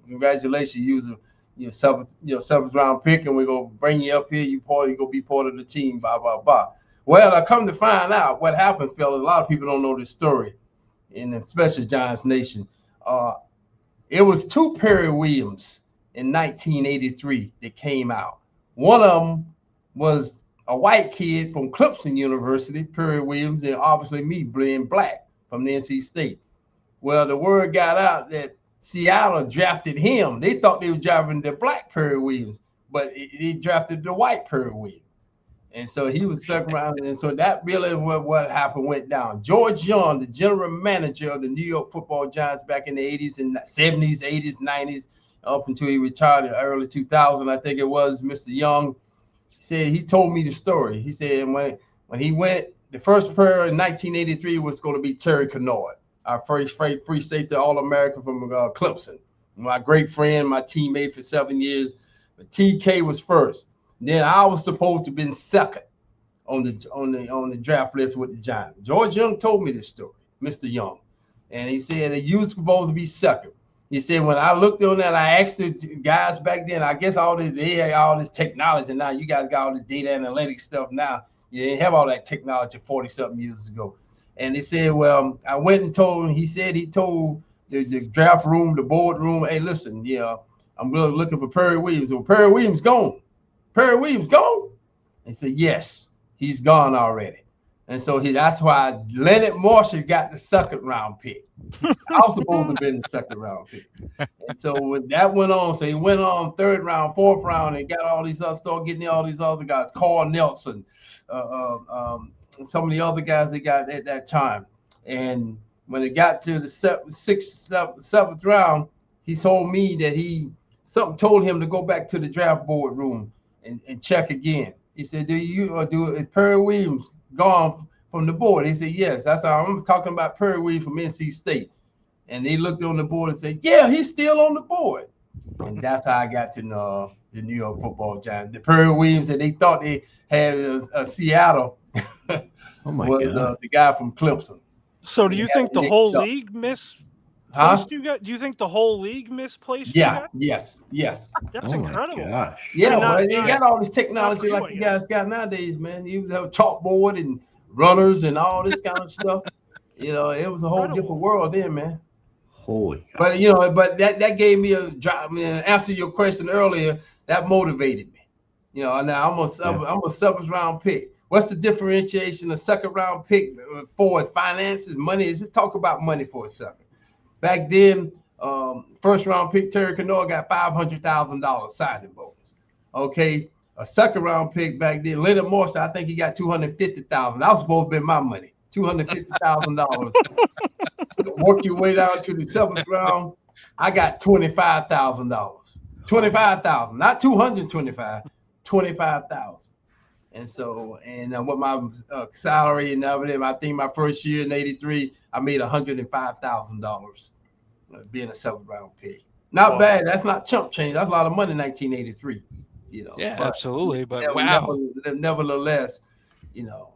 congratulations, you was a 7th round pick, and we're gonna bring you up here. You gonna be part of the team. Blah blah blah. Well, I come to find out what happened, fellas. A lot of people don't know this story, and especially Giants Nation. It was 2 Perry Williams in 1983 that came out. One of them was a white kid from Clemson University, Perry Williams, and obviously me being black from the NC State. Well, the word got out that Seattle drafted him. They thought they were drafting the black Perry Williams, but they drafted the white Perry Williams. And so he was second round. And so that really what happened went down. George Young, the general manager of the New York Football Giants back in the 80s and 70s, 80s, 90s, up until he retired in early 2000, I think it was, Mr. Young, he told me the story. He said when he went, the first player in 1983 was going to be Terry Kennard, our first free safety All-American from Clemson. My great friend, my teammate for 7 years. But TK was first. Then I was supposed to have been second on the draft list with the Giants. George Young told me this story, Mr. Young. And he said that you were supposed to be second. He said, when I looked on that, I asked the guys back then, I guess they had all this technology. Now you guys got all the data analytics stuff now. You didn't have all that technology 40-something years ago. And they said, well, I went and told him, he told the draft room, the board room, hey, listen, yeah, I'm really looking for Perry Williams. Well, Perry Williams gone. Perry Williams gone? They said, yes, he's gone already. And so that's why Leonard Marshall got the second round pick. I was supposed to have been the second round pick. And so when that went on, so he went on third round, fourth round, and got all these other, started getting all these other guys, Carl Nelson, some of the other guys they got at that time. And when it got to the seventh round, he told me that something told him to go back to the draft board room and check again. He said, is Perry Williams gone from the board? He said, yes. That's how I'm talking about Perry Williams from NC State. And they looked on the board and said, yeah, he's still on the board. And that's how I got to know the New York Football Giants. The Perry Williams that they thought they had Seattle was the guy from Clemson. So do you think the whole league misplaced you guys? Do you think the whole league misplaced you guys? Yes. That's incredible. Gosh. Yeah, well, they got all this technology like you guys got nowadays, man. You have a chalkboard and runners and all this kind of stuff. You know, it was a whole different world then, man. Holy God. But that gave me a drive. I mean, answer your question earlier, that motivated me. You know, now I'm a seventh round pick. What's the differentiation of second round pick for finances, money? Let's just talk about money for a second. Back then, first round pick Terry Kennard got $500,000 signing bonus. Okay, a second round pick back then, Leonard Marshall, I think he got $250,000. That was supposed to be my money, $250,000. Work your way down to the seventh round, I got $25,000. $25,000, not 225, 25,000. And so, with my salary and everything, I think my first year in '83, I made $105,000 being a seventh round pick. Not bad. That's not chump change. That's a lot of money in 1983. You know. Yeah, absolutely. But wow. Nevertheless, you know.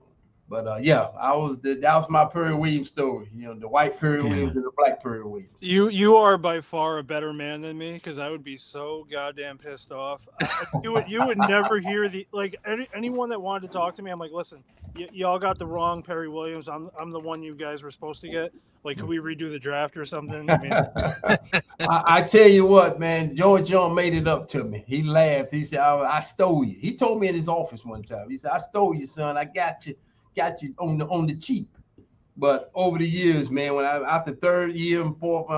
But that was my Perry Williams story. You know, the white Perry Williams and the black Perry Williams. You are by far a better man than me, because I would be so goddamn pissed off. You would never hear anyone that wanted to talk to me. I'm like, listen, y'all got the wrong Perry Williams. I'm the one you guys were supposed to get. Like, could we redo the draft or something? I mean, I tell you what, man, George Young made it up to me. He laughed. He said, I stole you. He told me in his office one time. He said, I stole you, son. I got you on the cheap. But over the years, man, when after third year and fourth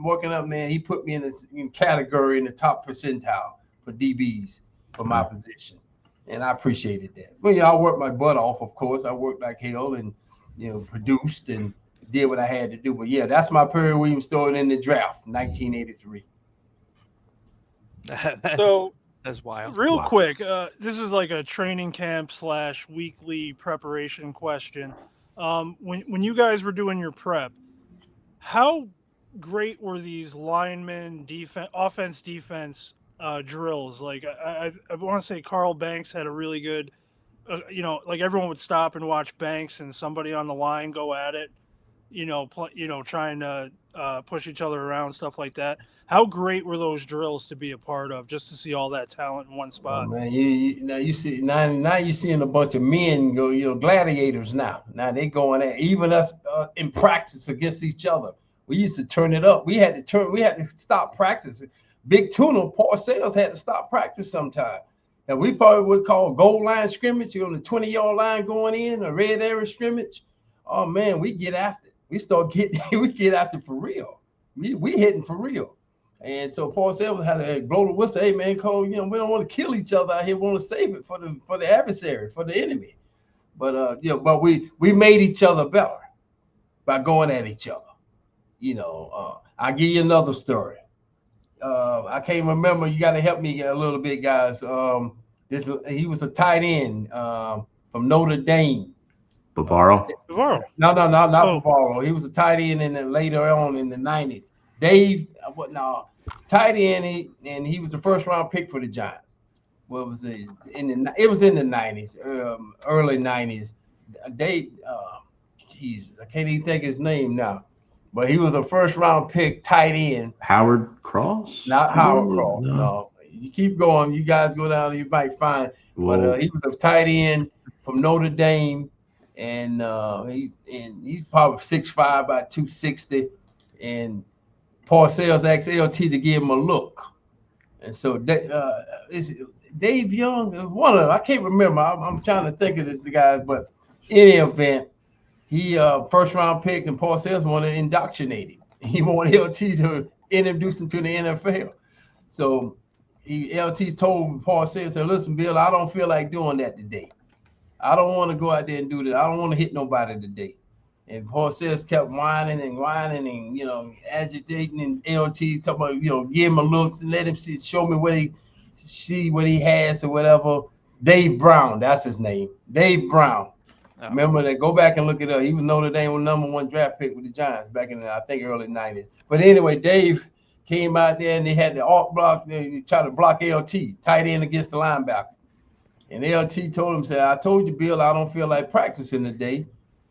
working up, man, he put me in this category in the top percentile for DBs for my position. And I appreciated that. Well, I worked my butt off, of course. I worked like hell and, produced and did what I had to do. But yeah, that's my Perry Williams story in the draft, 1983. So that's wild. Real quick, this is like a training camp / weekly preparation question. When you guys were doing your prep, how great were these linemen, offense, defense drills? Like I want to say Carl Banks had a really good, like everyone would stop and watch Banks and somebody on the line go at it, trying to push each other around, stuff like that. How great were those drills to be a part of, just to see all that talent in one spot? Oh, man, now you're seeing a bunch of men go, gladiators now. Now they going at even us in practice against each other. We used to turn it up. We had to stop practicing. Big Tuna, Parcells had to stop practice sometime. And we probably would call goal line scrimmage. You're on the 20-yard line going in, a red area scrimmage. Oh man, we get after it. We get after it for real. We hitting for real. And so Parcells had to blow the whistle. Hey man, Cole, we don't want to kill each other out here. We want to save it for the adversary, for the enemy. But but we made each other better by going at each other. I'll give you another story. I can't remember. You got to help me a little bit, guys. He was a tight end from Notre Dame. Bavaro? Bavaro. No, not Bavaro. He was a tight end later on in the 90s. Dave, tight end, and he was the first round pick for the Giants. What was it? It was in the 90s, early 90s. Dave, Jesus, I can't even think his name now. But he was a first-round pick, tight end. Howard Cross? Not Howard Cross, no. You keep going. You guys go down, you might find. But he was a tight end from Notre Dame, and he's probably 6'5", about 260. And Parcells asked LT to give him a look. And so Dave Young, one of them. I can't remember. I'm trying to think of this guy, but in any event, he first round pick, and Parcells wanted to indoctrinate him. He wanted LT to introduce him to the NFL. So LT told Parcells, said, "Listen, Bill, I don't feel like doing that today. I don't want to go out there and do that. I don't want to hit nobody today." And Parcells kept whining and agitating, and LT talking about, give him a look and let him show me what he has or whatever. Dave Brown, that's his name. Dave Brown. Remember that? Go back and look it up. He was Notre Dame #1 draft pick with the Giants back in the, I think, early 90s. But anyway, Dave came out there and they had the arc block. They tried to block LT, tight end against the linebacker. And LT told him, said, "I told you, Bill, I don't feel like practicing today."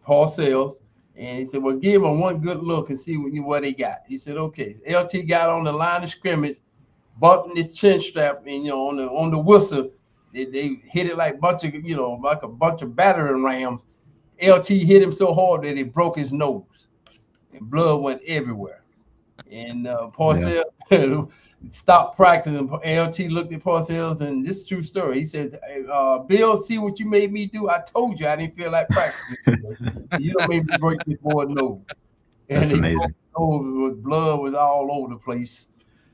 Parcells. And he said, "Well, give him one good look and see what he got." He said, "Okay." LT got on the line of scrimmage, buttoned his chin strap, and on the whistle. They hit it like a bunch of battering rams. LT hit him so hard that he broke his nose, and blood went everywhere. And Parcells stopped practicing. LT looked at Parcells, and this is a true story. He said, "Bill, see what you made me do? I told you I didn't feel like practicing. You don't make me break this boy's nose." And that's amazing. Blood was all over the place.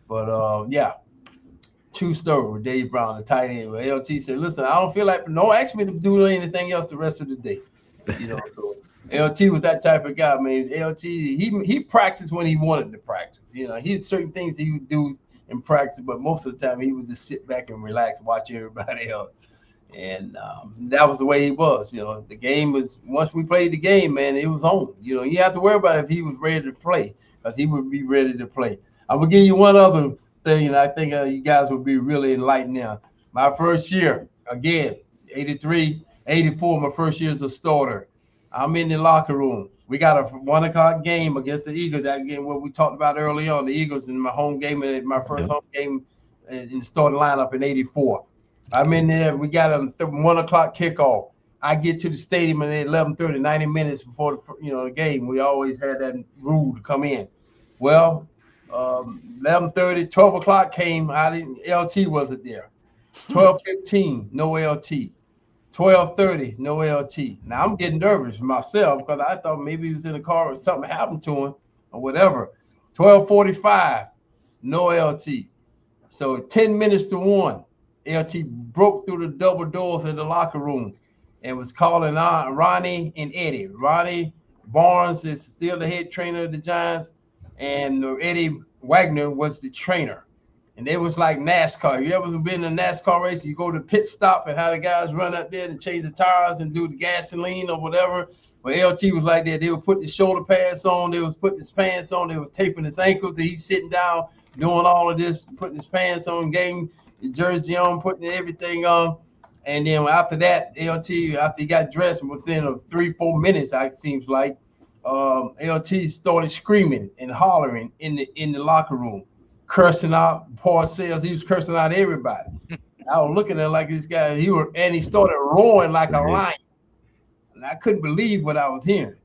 But true story with Dave Brown, the tight end. Where LT said, "Listen, I don't feel like, don't ask me to do anything else the rest of the day." So LT was that type of guy, man. LT, he practiced when he wanted to practice. He had certain things he would do in practice, but most of the time he would just sit back and relax, watch everybody else. And that was the way he was. The game was, once we played the game, man, it was on. You have to worry about if he was ready to play, because he would be ready to play. I'm gonna give you one other thing, and I think you guys will be really enlightened now. My first year, again, 83, 84, my first year as a starter. I'm in the locker room. We got a 1 o'clock game against the Eagles. That game, what we talked about early on, the Eagles in my home game, my first home game in the starting lineup in 84. I'm in there. We got a 1 o'clock kickoff. I get to the stadium at 11:30, 90 minutes before the game. We always had that rule to come in. Well, 11:30, 12 o'clock came. LT wasn't there. 12:15, no LT. 12:30, no LT. Now I'm getting nervous myself because I thought maybe he was in the car or something happened to him or whatever. 12:45, no LT. So 10 minutes to 1, LT broke through the double doors in the locker room and was calling on Ronnie and Eddie. Ronnie Barnes is still the head trainer of the Giants, and Eddie Wagner was the trainer. And they was like NASCAR. You ever been in a NASCAR race? You go to pit stop and how the guys run up there and change the tires and do the gasoline or whatever. But LT was like that. They would put the shoulder pads on. They was putting his pants on. They was taping his ankles. And he's sitting down doing all of this, putting his pants on, getting the jersey on, putting everything on. And then after that, LT, after he got dressed, within 3-4 minutes, it seems like, LT started screaming and hollering in the locker room, cursing out Parcells. He was cursing out everybody. I was looking at him like this guy. He started roaring like a lion, and I couldn't believe what I was hearing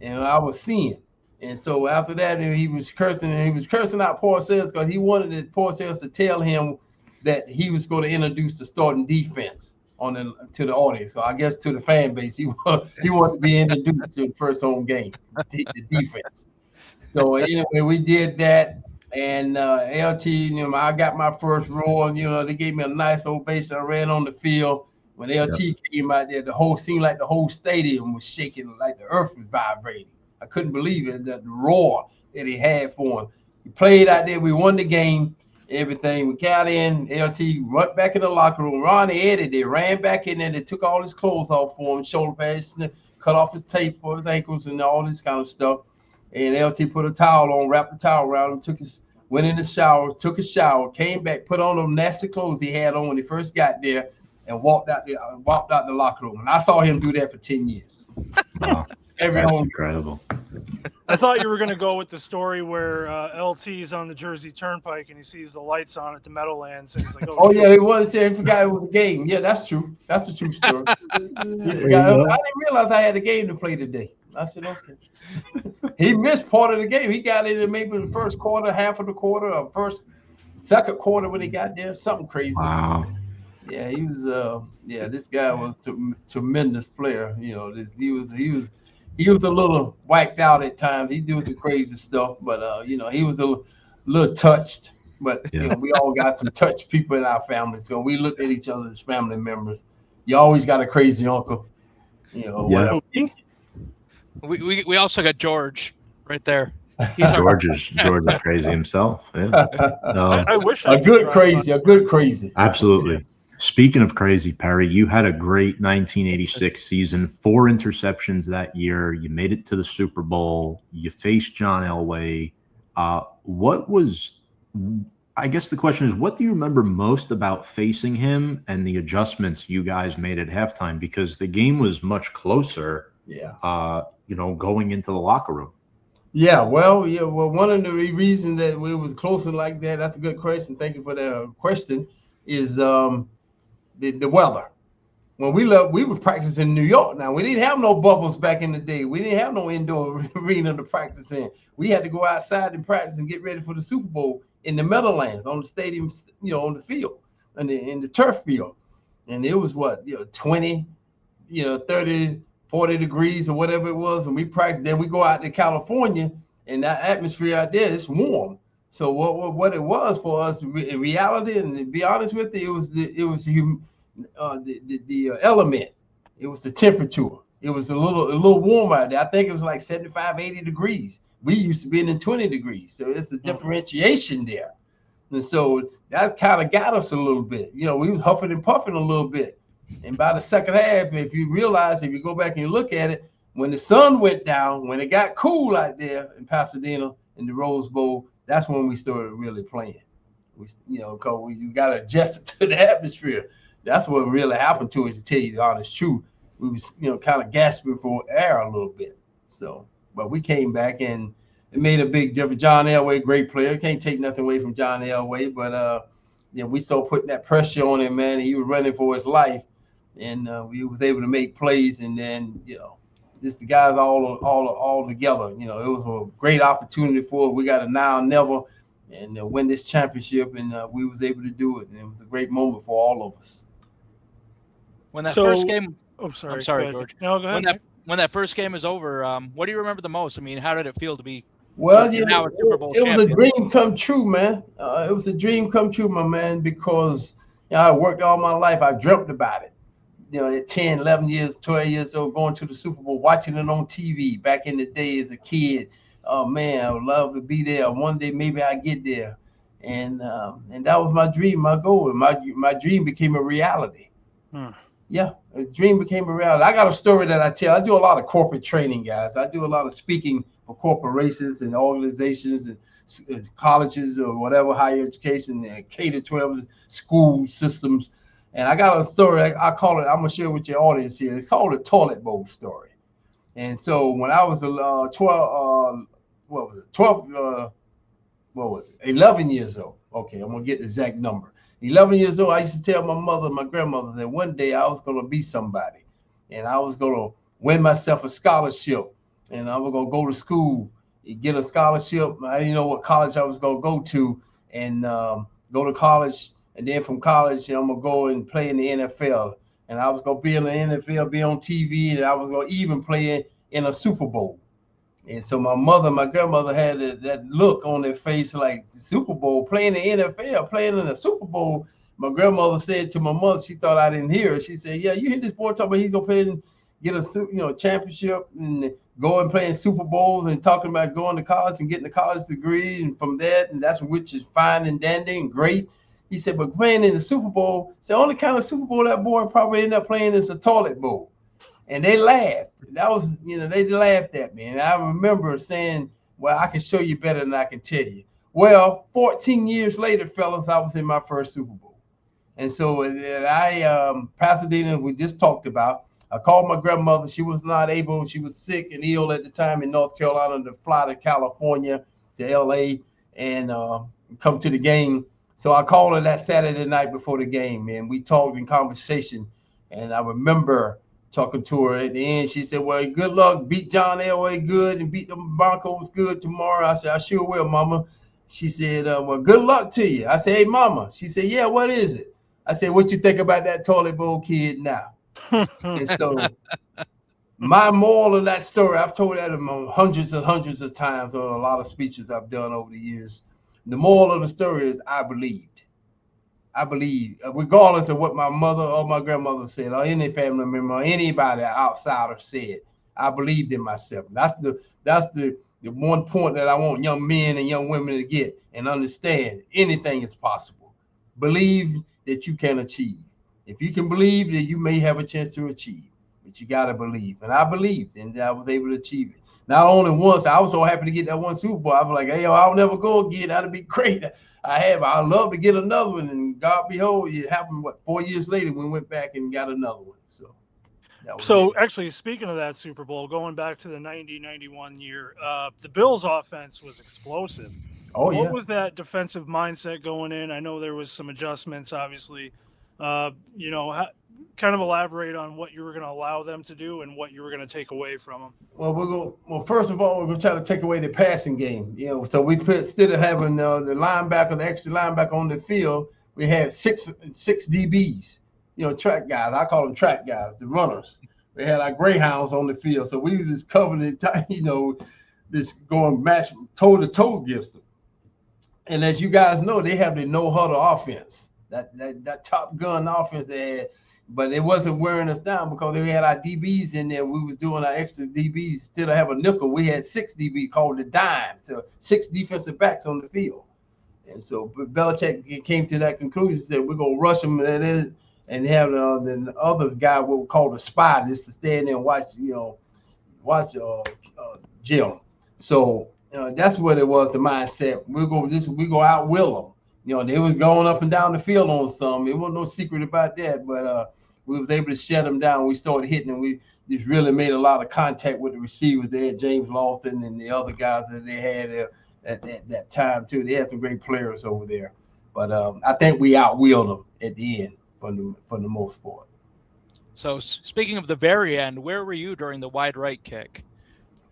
and I was seeing. And so after that, he was cursing, and he was cursing out Parcells because he wanted Parcells to tell him that he was going to introduce the starting defense to the audience. So I guess to the fan base, he wanted to be introduced to the first home game, the defense. So anyway, we did that, and LT, I got my first roar. They gave me a nice ovation. I ran on the field. When LT came out there, the whole stadium was shaking, like the earth was vibrating. I couldn't believe it, the roar that he had for him. He played out there. We won the game, everything. We got in. LT went back in the locker room. Ron and Eddie, they ran back in there. They took all his clothes off for him, shoulder pads, cut off his tape for his ankles and all this kind of stuff. And LT put a towel on, wrapped the towel around him, went in the shower, took a shower, came back, put on them nasty clothes he had on when he first got there, and walked out the locker room. And I saw him do that for 10 years. Wow. That's incredible. I thought you were going to go with the story where LT's on the Jersey Turnpike and he sees the lights on at the Meadowlands. And he's like, oh yeah, he was there. He forgot it was a game. Yeah, that's true. That's the true story. I didn't realize I had a game to play today. I said, okay. He missed part of the game. He got in maybe the first quarter, half of the quarter, or second quarter when he got there. Something crazy. Wow. Yeah, he was. This guy was a tremendous player. He was a little whacked out at times. He do some crazy stuff, but he was a little touched. But we all got some touched people in our family, so we looked at each other as family members. You always got a crazy uncle, whatever. We also got George right there. George is crazy himself. Yeah. I wish a good crazy. Absolutely. Speaking of crazy, Perry, you had a great 1986 season, 4 interceptions that year. You made it to the Super Bowl. You faced John Elway. I guess the question is, what do you remember most about facing him and the adjustments you guys made at halftime? Because the game was much closer. Yeah. Going into the locker room. Yeah, well, one of the reasons that we was closer like that, that's a good question. Thank you for that question, is the weather. When we were practicing in New York. Now, we didn't have no bubbles back in the day. We didn't have no indoor arena to practice in. We had to go outside and practice and get ready for the Super Bowl in the Meadowlands, on the stadium, on the field, in the turf field. And it was 20, 30, 40 degrees or whatever it was, and we practiced. Then we go out to California, and that atmosphere out there, it's warm. So what it was for us in reality, and to be honest with you, it was the element. It was the temperature. It was a little warmer out there. I think it was like 75, 80 degrees. We used to be in 20 degrees. So it's a differentiation there. And so that kind of got us a little bit. We was huffing and puffing a little bit. And by the second half, if you go back and you look at it, when the sun went down, when it got cool out there in Pasadena in the Rose Bowl, that's when we started really playing. Because you got to adjust it to the atmosphere. That's what really happened to us, to tell you the honest truth. We was, kind of gasping for air a little bit. So, but we came back and it made a big difference. John Elway, great player. Can't take nothing away from John Elway, but we started putting that pressure on him, man. He was running for his life. And we was able to make plays, and then just the guys all together. It was a great opportunity for us. We got a now or never, and win this championship, and we was able to do it. And it was a great moment for all of us. When that first game, I'm sorry, George. No, go ahead. When that first game is over, what do you remember the most? I mean, how did it feel to be? Well, now a Super Bowl champion? Was a dream come true, man. It was a dream come true, my man, because I worked all my life. I dreamt about it. At 10, 11 years, 12 years old, going to the Super Bowl, watching it on TV back in the day as a kid. Oh, man, I would love to be there. One day, maybe I get there. And that was my dream, my goal. And my dream became a reality. Yeah, a dream became a reality. I got a story that I tell. I do a lot of corporate training, guys. I do a lot of speaking for corporations and organizations and colleges or whatever, higher education, and K-12 school systems. And I got a story, I call it, I'm going to share with your audience here. It's called the toilet bowl story. And so when I was 11 years old. Okay, I'm going to get the exact number. 11 years old, I used to tell my mother and my grandmother that one day I was going to be somebody. And I was going to win myself a scholarship. And I was going to go to school, get a scholarship. I didn't know what college I was going to go to, and go to college. And then from college, I'm going to go and play in the NFL. And I was going to be in the NFL, be on TV, and I was going to even play in a Super Bowl. And so my grandmother had that look on their face like Super Bowl, playing in the NFL, playing in the Super Bowl. My grandmother said to my mother, she thought I didn't hear her. She said, yeah, you hear this boy talking about he's going to play and get a championship and go and play in Super Bowls and talking about going to college and getting a college degree. And from that, and that's which is fine and dandy and great. He said, but playing in the Super Bowl, the only kind of Super Bowl that boy probably ended up playing is a toilet bowl. And they laughed. That was, they laughed at me. And I remember saying, well, I can show you better than I can tell you. Well, 14 years later, fellas, I was in my first Super Bowl. And so Pasadena, we just talked about, I called my grandmother. She was not able. She was sick and ill at the time in North Carolina to fly to California, to L.A., and come to the game. So I called her that Saturday night before the game, and we talked in conversation. And I remember talking to her at the end. She said, well, good luck. Beat John Elway good and beat the Broncos good tomorrow. I said, I sure will, Mama. She said, well, good luck to you. I said, hey, Mama. She said, yeah, what is it? I said, what you think about that toilet bowl kid now? And so my moral of that story, I've told that hundreds and hundreds of times on a lot of speeches I've done over the years. The moral of the story is I believed, regardless of what my mother or my grandmother said or any family member or anybody outsider said, I believed in myself. That's the one point that I want young men and young women to get and understand. Anything is possible. Believe that you can achieve. If you can believe, that you may have a chance to achieve, but you got to believe. And I believed, and I was able to achieve it. Not only once, I was so happy to get that one Super Bowl. I was like, hey, I'll never go again. That'd be great. I'd love to get another one. And God behold, it happened, 4 years later, we went back and got another one. So actually, speaking of that Super Bowl, going back to the 90-91 year, the Bills offense was explosive. Oh, yeah. What was that defensive mindset going in? I know there was some adjustments, obviously. Kind of elaborate on what you were going to allow them to do and what you were going to take away from them. Well, first of all, we're going to try to take away the passing game. So we instead of having the linebacker, the extra linebacker on the field, we had six DBs. Track guys. I call them track guys, the runners. We had our greyhounds on the field, so we were just covering it. Just going match toe to toe against them. And as you guys know, they have the no huddle offense. That Top Gun offense they had, but it wasn't wearing us down because they had our DBs in there. We was doing our extra DBs. Still have a nickel. We had 6 DBs called the dime, so 6 defensive backs on the field. And so Belichick came to that conclusion, said we're gonna rush them and have the other guy what we call the spy, just to stand there and watch Jim. So that's what it was. The mindset we go out will them. They was going up and down the field on some. It wasn't no secret about that, but we was able to shut them down. We started hitting, and we just really made a lot of contact with the receivers. They had James Lawson and the other guys that they had at that time too. They had some great players over there, but I think we outwheeled them at the end for the most part. So speaking of the very end, where were you during the wide right kick?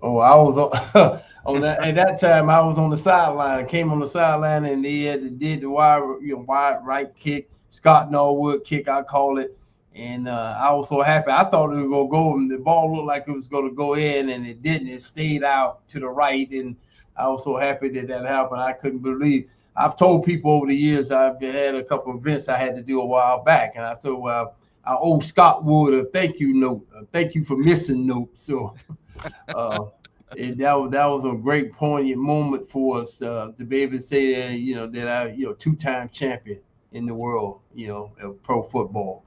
Oh, I was on that. At that time, I was on the sideline. Came on the sideline, and they did the wide right kick, Scott Norwood kick, I call it. And I was so happy. I thought it was gonna go, and the ball looked like it was gonna go in, and it didn't. It stayed out to the right, and I was so happy that happened. I couldn't believe. I've told people over the years I've had a couple of events I had to do a while back, and I said, well, I owe Scott Wood a thank you note, a thank you for missing note. So. That was a great poignant moment for us to be able to say that I 2-time champion in the world of pro football,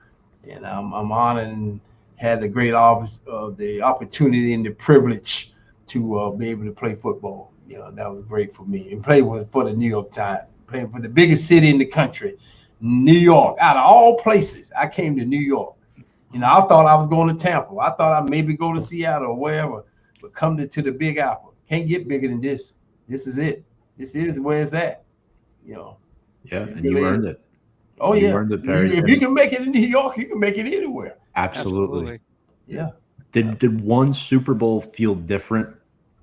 and I'm honored and had the great the opportunity and the privilege to be able to play football. That was great for me, and play for the New York Times, playing for the biggest city in the country, New York. Out of all places, I came to New York. I thought I was going to Tampa. I thought I'd maybe go to Seattle or wherever, but come to the Big Apple. Can't get bigger than this. This is it. This is where it's at. Yeah, and you earned it. Oh, you yeah. earned it, Perry. If you can make it in New York, you can make it anywhere. Absolutely. Yeah. Did one Super Bowl feel different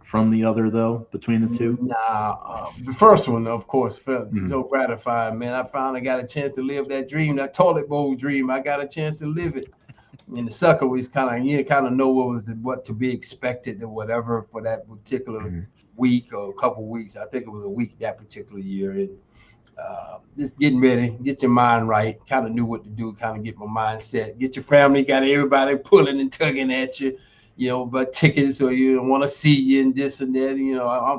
from the other, though, between the two? Nah, the first one, of course, felt so gratifying, man. I finally got a chance to live that dream, that toilet bowl dream. I got a chance to live it. And the sucker was kind of know what to be expected or whatever for that particular week or a couple weeks. I think it was a week that particular year. And just getting ready, get your mind right, kind of knew what to do, kind of get my mind set, get your family, got everybody pulling and tugging at you, but tickets or you want to see you and this and that.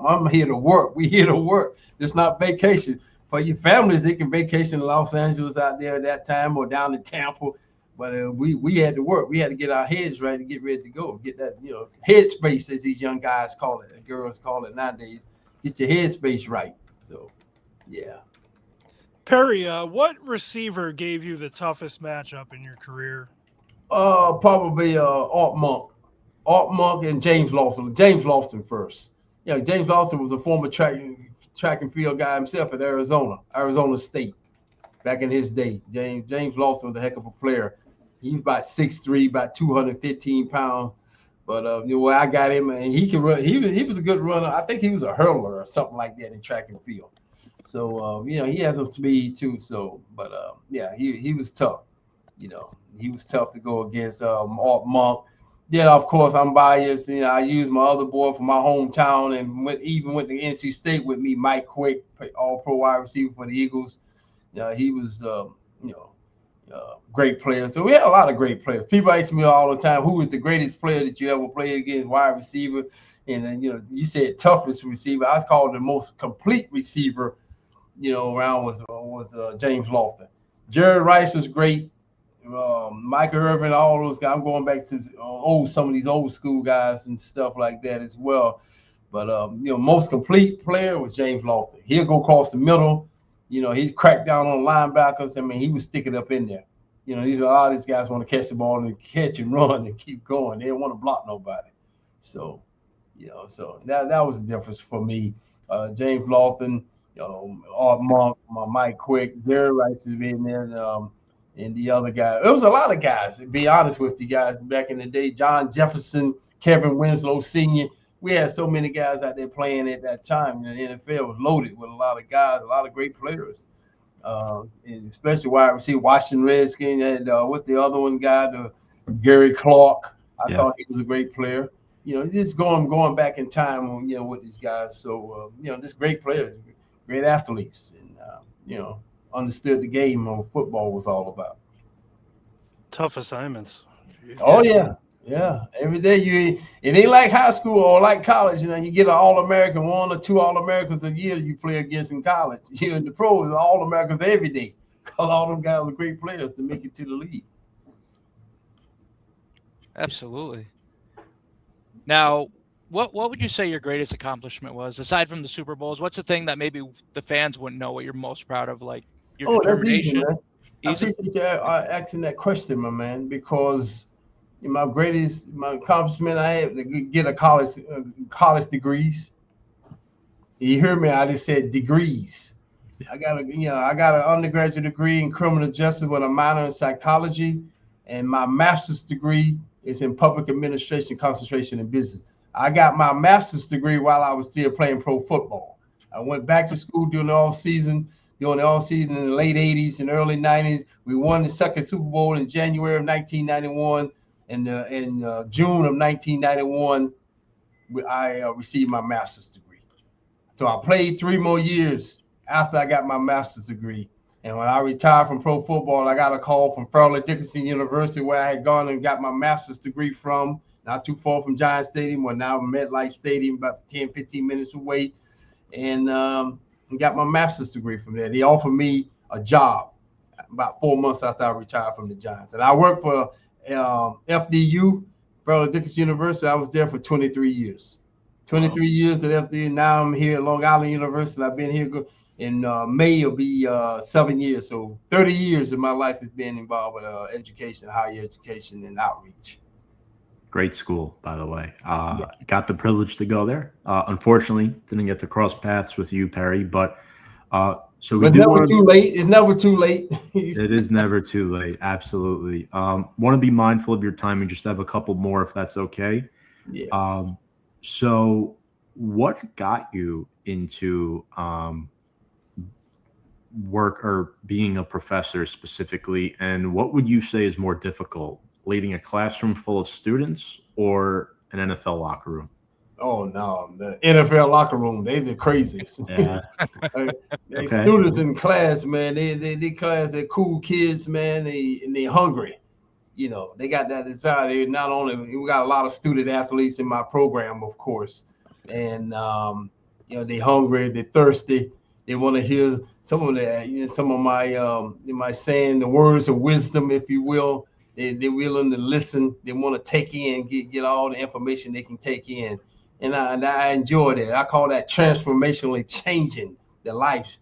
I'm here to work. We here to work. It's not vacation. For your families, they can vacation in Los Angeles out there at that time or down in Tampa. But we had to work. We had to get our heads right to get ready to go. Get that, headspace, as these young guys call it, and girls call it nowadays. Get your headspace right. So, yeah. Perry, what receiver gave you the toughest matchup in your career? Probably Art Monk and James Lawson. James Lawson first. James Lawson was a former track and field guy himself at Arizona State, back in his day. James Lawson was a heck of a player. He was about 6'3", about 215 pounds. But I got him, and he can run. He was a good runner. I think he was a hurler or something like that in track and field. So he has some speed too. So, but he was tough. He was tough to go against. Art Monk. Then of course I'm biased. I used my other boy from my hometown, and went to NC State with me, Mike Quick, All-Pro wide receiver for the Eagles. He was great player. So we had a lot of great players. People ask me all the time, who was the greatest player that you ever played against, wide receiver? And then you said toughest receiver. I was called the most complete receiver. Around was James Lawson. Jerry Rice was great. Michael Irvin, all those guys. I'm going back to some of these old school guys and stuff like that as well. But most complete player was James Lawson. He'll go across the middle. He cracked down on linebackers. I mean, he was sticking up in there. A lot of these guys want to catch the ball and catch and run and keep going. They don't want to block nobody. So, so that was the difference for me. James Lawson. Art Monk, Mike Quick, Jerry Rice has been there, and the other guy. It was a lot of guys, to be honest with you guys, back in the day. John Jefferson, Kevin Winslow Sr. We had so many guys out there playing at that time. The NFL was loaded with a lot of guys, a lot of great players, and especially wide receiver. Washington Redskins had what's the other one guy? Gary Clark. I thought he was a great player. Just going back in time, with these guys. So just great players. Great athletes, and understood the game of football was all about. Tough assignments. Oh yeah. Every day it ain't like high school or like college. You get an All-American, 1 or 2 All-Americans a year you play against in college. The pros are All-Americans every day, because all them guys are great players to make it to the league. Absolutely. Now, what would you say your greatest accomplishment was, aside from the Super Bowls? What's the thing that maybe the fans wouldn't know what you're most proud of, like your determination? That's easy, man. I appreciate you asking that question, my man, because my accomplishment I had to get a college degrees. You hear me? I just said degrees. I got an undergraduate degree in criminal justice with a minor in psychology, and my master's degree is in public administration, concentration in business. I got my master's degree while I was still playing pro football. I went back to school during the off season in the late 80s and early 90s. We won the second Super Bowl in January of 1991. And in June of 1991, I received my master's degree. So I played 3 more years after I got my master's degree. And when I retired from pro football, I got a call from Fairleigh Dickinson University, where I had gone and got my master's degree from. Not too far from Giant Stadium, or now MetLife Stadium, about 10, 15 minutes away. And got my master's degree from there. They offered me a job about 4 months after I retired from the Giants. And I worked for FDU, Fairleigh Dickinson University. I was there for 23 years. 23 years at FDU. Now I'm here at Long Island University. I've been here in May will be 7 years. So 30 years of my life has been involved with education, higher education, and outreach. Great school, by the way. Got the privilege to go there. Unfortunately, didn't get to cross paths with you, Perry. But so we do. It's never too late. It's never too late. It is never too late. Absolutely. Want to be mindful of your time and just have a couple more, if that's okay. Yeah. So what got you into work or being a professor specifically, and what would you say is more difficult, leading a classroom full of students or an NFL locker room? Oh no, the NFL locker room, they the craziest. Yeah. They students in class, man. They're cool kids, man. They hungry. You know, they got that desire. They not only, we got a lot of student athletes in my program, of course, and you know, they hungry, they thirsty. They want to hear some of that, you know, some of my saying, the words of wisdom, if you will. They're willing to listen. They want to take in, get all the information they can take in. And I enjoy that. I call that transformationally changing the life.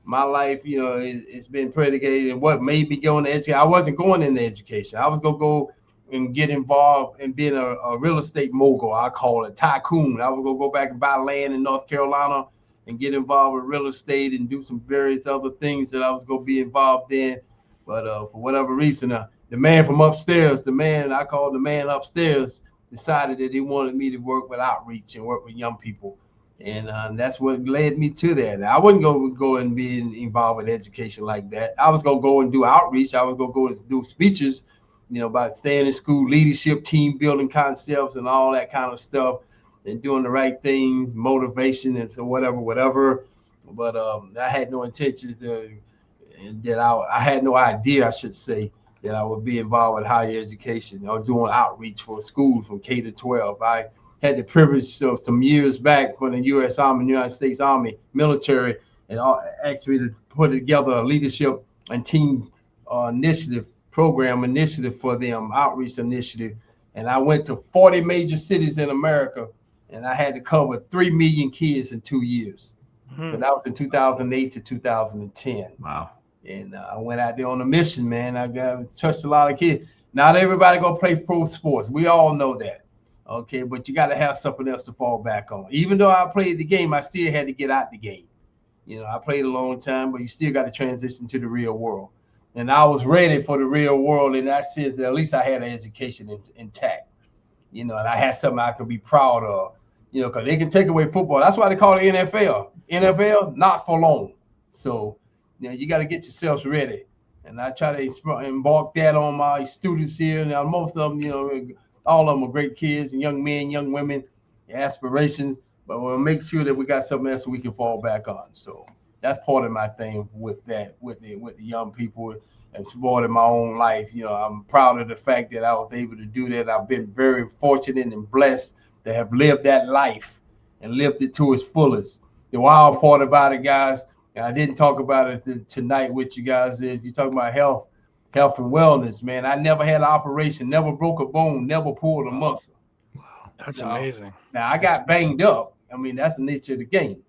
My life, you know, it's been predicated in what made me go into education. I wasn't going into education. I was going to go and get involved in being a real estate mogul. I call it tycoon. I was going to go back and buy land in North Carolina and get involved with real estate and do some various other things that I was going to be involved in. But for whatever reason, the man from upstairs, the man I call the man upstairs, decided that he wanted me to work with outreach and work with young people. And that's what led me to that. I wasn't going to go and be involved with education like that. I was going to go and do outreach. I was going to go and do speeches, you know, about staying in school, leadership, team building concepts and all that kind of stuff, and doing the right things, motivation and so whatever. But I had no intentions I had no idea, I should say, that I would be involved with higher education or doing outreach for schools from K to 12. I had the privilege of some years back when the U.S. Army, United States Army military, and asked me to put together a leadership and team program initiative for them, outreach initiative. And I went to 40 major cities in America, and I had to cover 3 million kids in 2 years. Mm-hmm. So that was in 2008 to 2010. Wow. And I went out there on a mission, man. I touched a lot of kids. Not everybody gonna play pro sports. We all know that. Okay, but you got to have something else to fall back on. Even though I played the game, I still had to get out the game. You know, I played a long time, but you still got to transition to the real world. And I was ready for the real world in that sense that at least I had an education intact. You know, and I had something I could be proud of. You know, because they can take away football. That's why they call it NFL. NFL, not for long. So, you know, you got to get yourselves ready. And I try to embark that on my students here. Now, most of them, you know, all of them are great kids and young men, young women, aspirations, but we'll make sure that we got something else we can fall back on. So that's part of my thing with that, with the young people and supporting my own life. You know, I'm proud of the fact that I was able to do that. I've been very fortunate and blessed to have lived that life and lived it to its fullest. The wild part about it, guys, and I didn't talk about it tonight with you guys, is you talk about health and wellness, man. I never had an operation, never broke a bone, never pulled a muscle. Wow, that's amazing. Now, I got banged up. I mean, that's the nature of the game.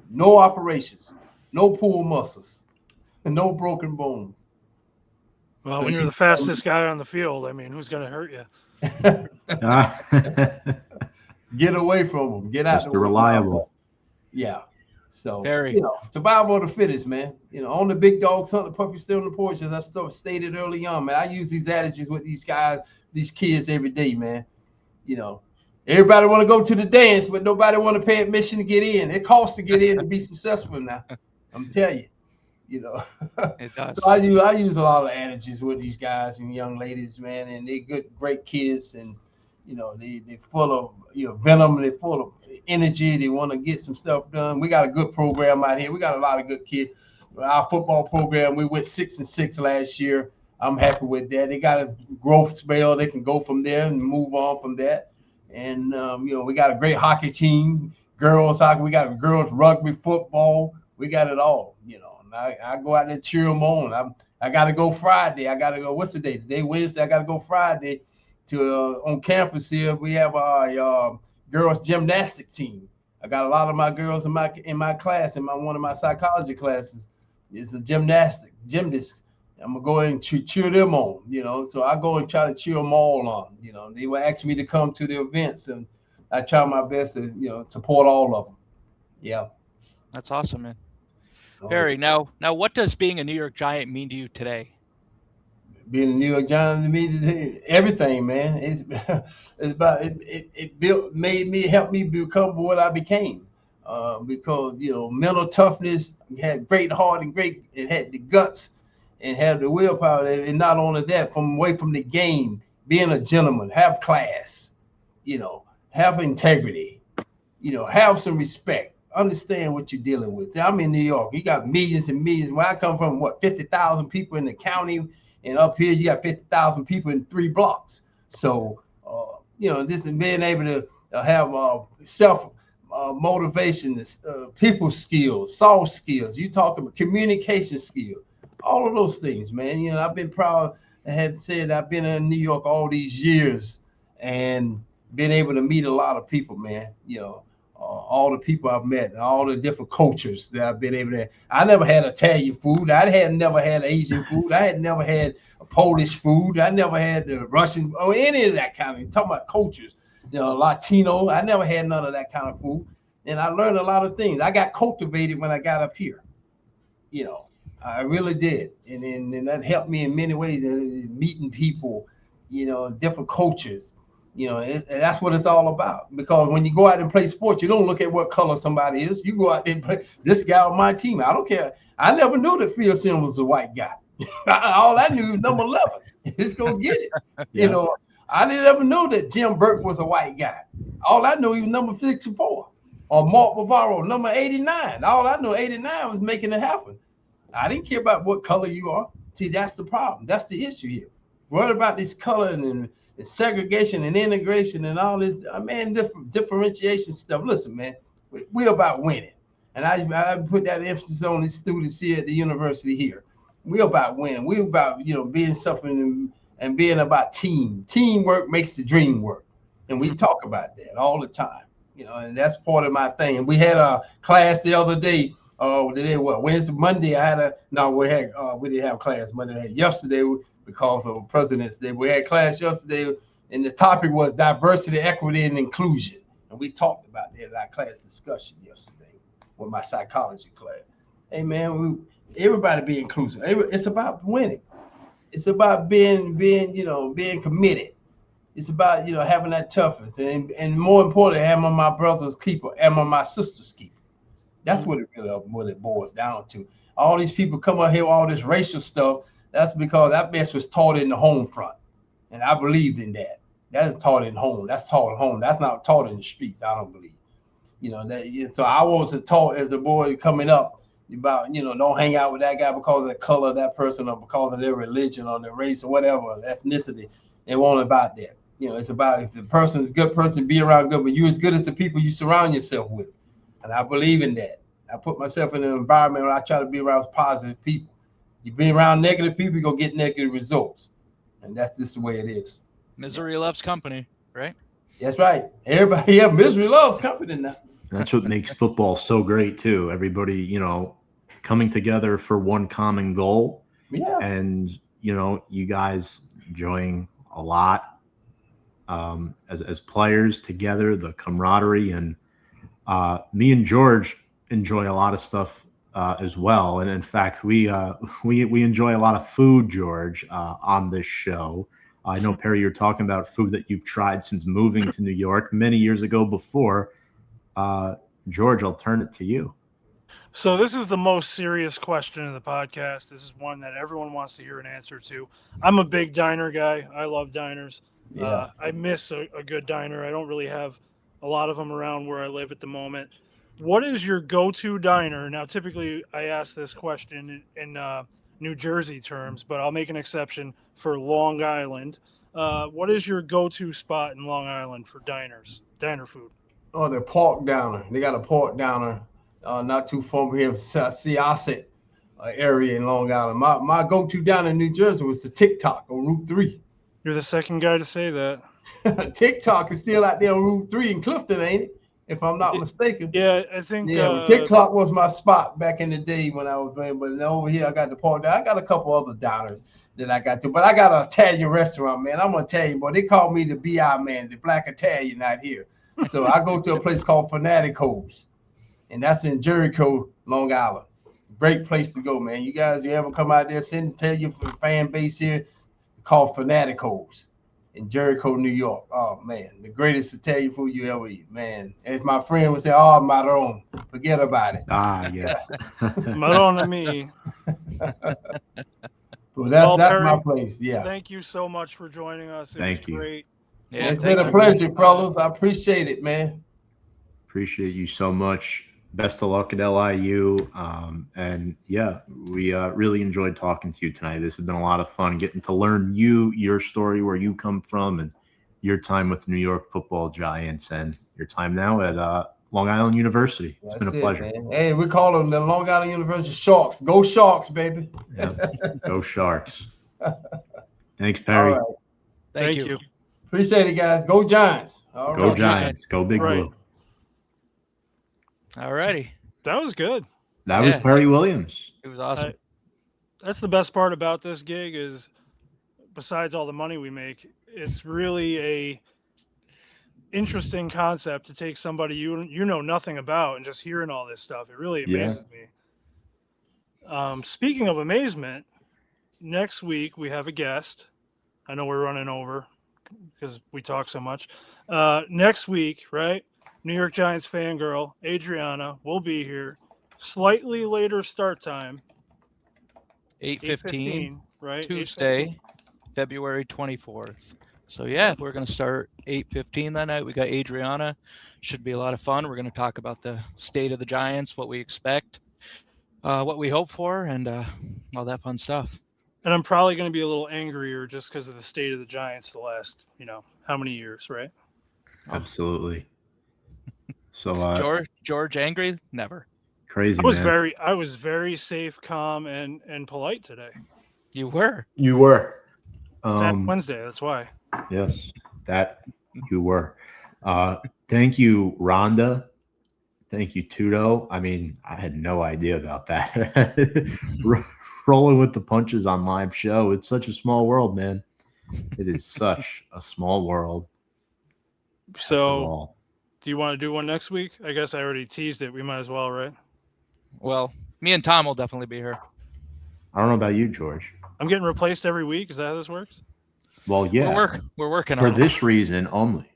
No operations, no pulled muscles, and no broken bones. Well, so when you're the fastest guy on the field, I mean, who's going to hurt you? Get away from them. Get out. Mr. Reliable. Yeah. So, Very. You know, survival of the fittest, man. You know, on the big dog, hunt the puppy still on the porch, as I stated early on, man. I use these adages with these guys, these kids every day, man. You know, everybody want to go to the dance, but nobody want to pay admission to get in. It costs to get in to be successful now. I'm telling you, know. It does. So I use a lot of adages with these guys and young ladies, man, and they're good, great kids, and you know, they're full of, you know, venom. They're full of energy. They want to get some stuff done. We got a good program out here. We got a lot of good kids. Our football program, we went 6-6 last year. I'm happy with that. They got a growth spell. They can go from there and move on from that. And, you know, we got a great hockey team, girls hockey. We got girls rugby, football. We got it all, you know. And I go out there and cheer them on. I got to go Friday. I got to go, what's the day? Today, Wednesday. I got to go Friday to on campus here. We have our girls gymnastic team. I got a lot of my girls in my class, in one of my psychology classes. It's a gymnast. I'm gonna go and cheer them on, you know. So I go and try to cheer them all on. You know, they will ask me to come to the events, and I try my best to, you know, support all of them. Yeah, that's awesome, man. Barry, now what does being a New York Giant mean to you today? being a New York Giants to me, everything, man. It's about it helped me become what I became. Because mental toughness, had great heart and it had the guts and had the willpower, and not only that, away from the game, being a gentleman, have class, have integrity, have some respect. Understand what you're dealing with. I'm in New York. You got millions and millions. Where I come from, 50,000 people in the county, and up here you got 50,000 people in 3 blocks. So, just being able to have self motivation, people skills, soft skills. You talk about communication skills, all of those things, man. I've been proud. I had said I've been in New York all these years and been able to meet a lot of people, man. All the people I've met, all the different cultures that I've been able to. I never had Italian food. I had never had Asian food. I had never had Polish food. I never had the Russian or any of that kind of. Talking about cultures, Latino. I never had none of that kind of food, and I learned a lot of things. I got cultivated when I got up here. I really did, and that helped me in many ways. Meeting people, different cultures. That's what it's all about. Because when you go out and play sports, you don't look at what color somebody is. You go out there and play. This guy on my team, I don't care. I never knew that Phil Simms was a white guy. All I knew was number 11. He's gonna get it. Yeah. I didn't ever know that Jim Burke was a white guy. All I knew he was number 64. Or Mark Bavaro, number 89. All I knew 89 was making it happen. I didn't care about what color you are. See, that's the problem. That's the issue here. What about this color and segregation and integration and all this, differentiation stuff? Listen, man, we're about winning. And I put that emphasis on these students here at the university here. We're about winning. We're about, being something and being about team. Teamwork makes the dream work. And we talk about that all the time, and that's part of my thing. And we had a class the other day. Wednesday, Monday, we didn't have class Monday. Yesterday, because of President's Day, we had class yesterday, and the topic was diversity, equity, and inclusion. And we talked about that in our class discussion yesterday with my psychology class. Hey, man, everybody be inclusive. It's about winning. It's about being committed. It's about, having that toughness. And more importantly, am I my brother's keeper? Am I my sister's keeper? That's what it boils down to. All these people come up here with all this racial stuff. That's because that mess was taught in the home front. And I believed in that. That is taught in home. That's taught at home. That's not taught in the streets, I don't believe. So I was taught as a boy coming up about, don't hang out with that guy because of the color of that person or because of their religion or their race or whatever, ethnicity. It wasn't about that. It's about if the person is a good person, be around good, but you're as good as the people you surround yourself with. And I believe in that. I put myself in an environment where I try to be around positive people. You be around negative people, you're going to get negative results. And that's just the way it is. Misery loves company, right? That's right. Everybody, misery loves company now. That's what makes football so great, too. Everybody, coming together for one common goal. Yeah. And, you guys enjoying a lot as players together, the camaraderie. And me and George enjoy a lot of stuff as well. And in fact, we enjoy a lot of food, George, on this show. I know, Perry, you're talking about food that you've tried since moving to New York many years ago before. George, I'll turn it to you. So this is the most serious question in the podcast. This is one that everyone wants to hear an answer to. I'm a big diner guy. I love diners. Yeah. I miss a good diner. I don't really have a lot of them around where I live at the moment. What is your go-to diner? Now, typically I ask this question in New Jersey terms, but I'll make an exception for Long Island. What is your go-to spot in Long Island for diner food? Oh, the pork downer. They got a pork downer not too far from here, Syosset area in Long Island. My go-to diner in New Jersey was the TikTok on Route 3. You're the second guy to say that. TikTok is still out there on Route 3 in Clifton, ain't it? If I'm not mistaken. Yeah, I think. Yeah, TikTok was my spot back in the day when I was playing. But over here, I got the pork diner. I got a couple other diners that I got to. But I got an Italian restaurant, man. I'm an Italian boy. They call me the BI man, the black Italian out here. So I go to a place called Fanatico's. And that's in Jericho, Long Island. Great place to go, man. You guys, you ever come out there, tell your fan base here, called Fanaticos in Jericho, New York. Oh man, the greatest Italian food you ever eat, man. As my friend would say, "Oh, Madron, forget about it." Yes. Madonna me. Well, Well, that's Perry, my place. Yeah. Thank you so much for joining us. It Thank was you. great. Yeah, It's thank been a you. pleasure, fellas. I appreciate it, man. Appreciate you so much. Best of luck at LIU. And yeah, we really enjoyed talking to you tonight. This has been a lot of fun getting to learn your story, where you come from, and your time with the New York Football Giants, and your time now at Long Island University. It's been a pleasure. Man. Hey, we call them the Long Island University Sharks. Go Sharks, baby. Yeah. Go Sharks. Thanks, All Perry. right. Thank you. Appreciate it, guys. Go Giants. All Go right. Giants. Go Big Right. Blue. All righty. That was good. That was Yeah. Perry Williams. It was awesome. That's the best part about this gig is, besides all the money we make, it's really a interesting concept to take somebody you know nothing about and just hearing all this stuff. It really amazes me. Speaking of amazement, next week we have a guest. I know we're running over because we talk so much. Next week, right? New York Giants fangirl Adriana will be here. Slightly later start time. 8:15, right? Tuesday, February 24th. So yeah, we're going to start 8:15 that night. We got Adriana. Should be a lot of fun. We're going to talk about the state of the Giants, what we expect, what we hope for, and all that fun stuff. And I'm probably going to be a little angrier just because of the state of the Giants the last, how many years, right? Absolutely. So George angry? Never. crazy. I was very safe, calm, and polite today. You were. You were. It's Wednesday, that's why. Yes, that you were. Thank you, Rhonda. Thank you, Tudo. I mean, I had no idea about that. Rolling with the punches on live show. It's such a small world, man. It is such a small world. So, do you want to do one next week? I guess I already teased it. We might as well, right? Well, me and Tom will definitely be here. I don't know about you, George. I'm getting replaced every week. Is that how this works? Well, yeah. We're working for on this reason only.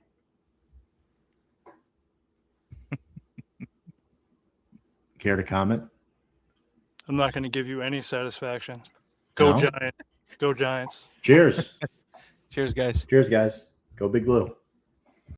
Care to comment? I'm not going to give you any satisfaction. Go No? Giants. Go Giants. Cheers. Cheers, guys. Cheers, guys. Go Big Blue.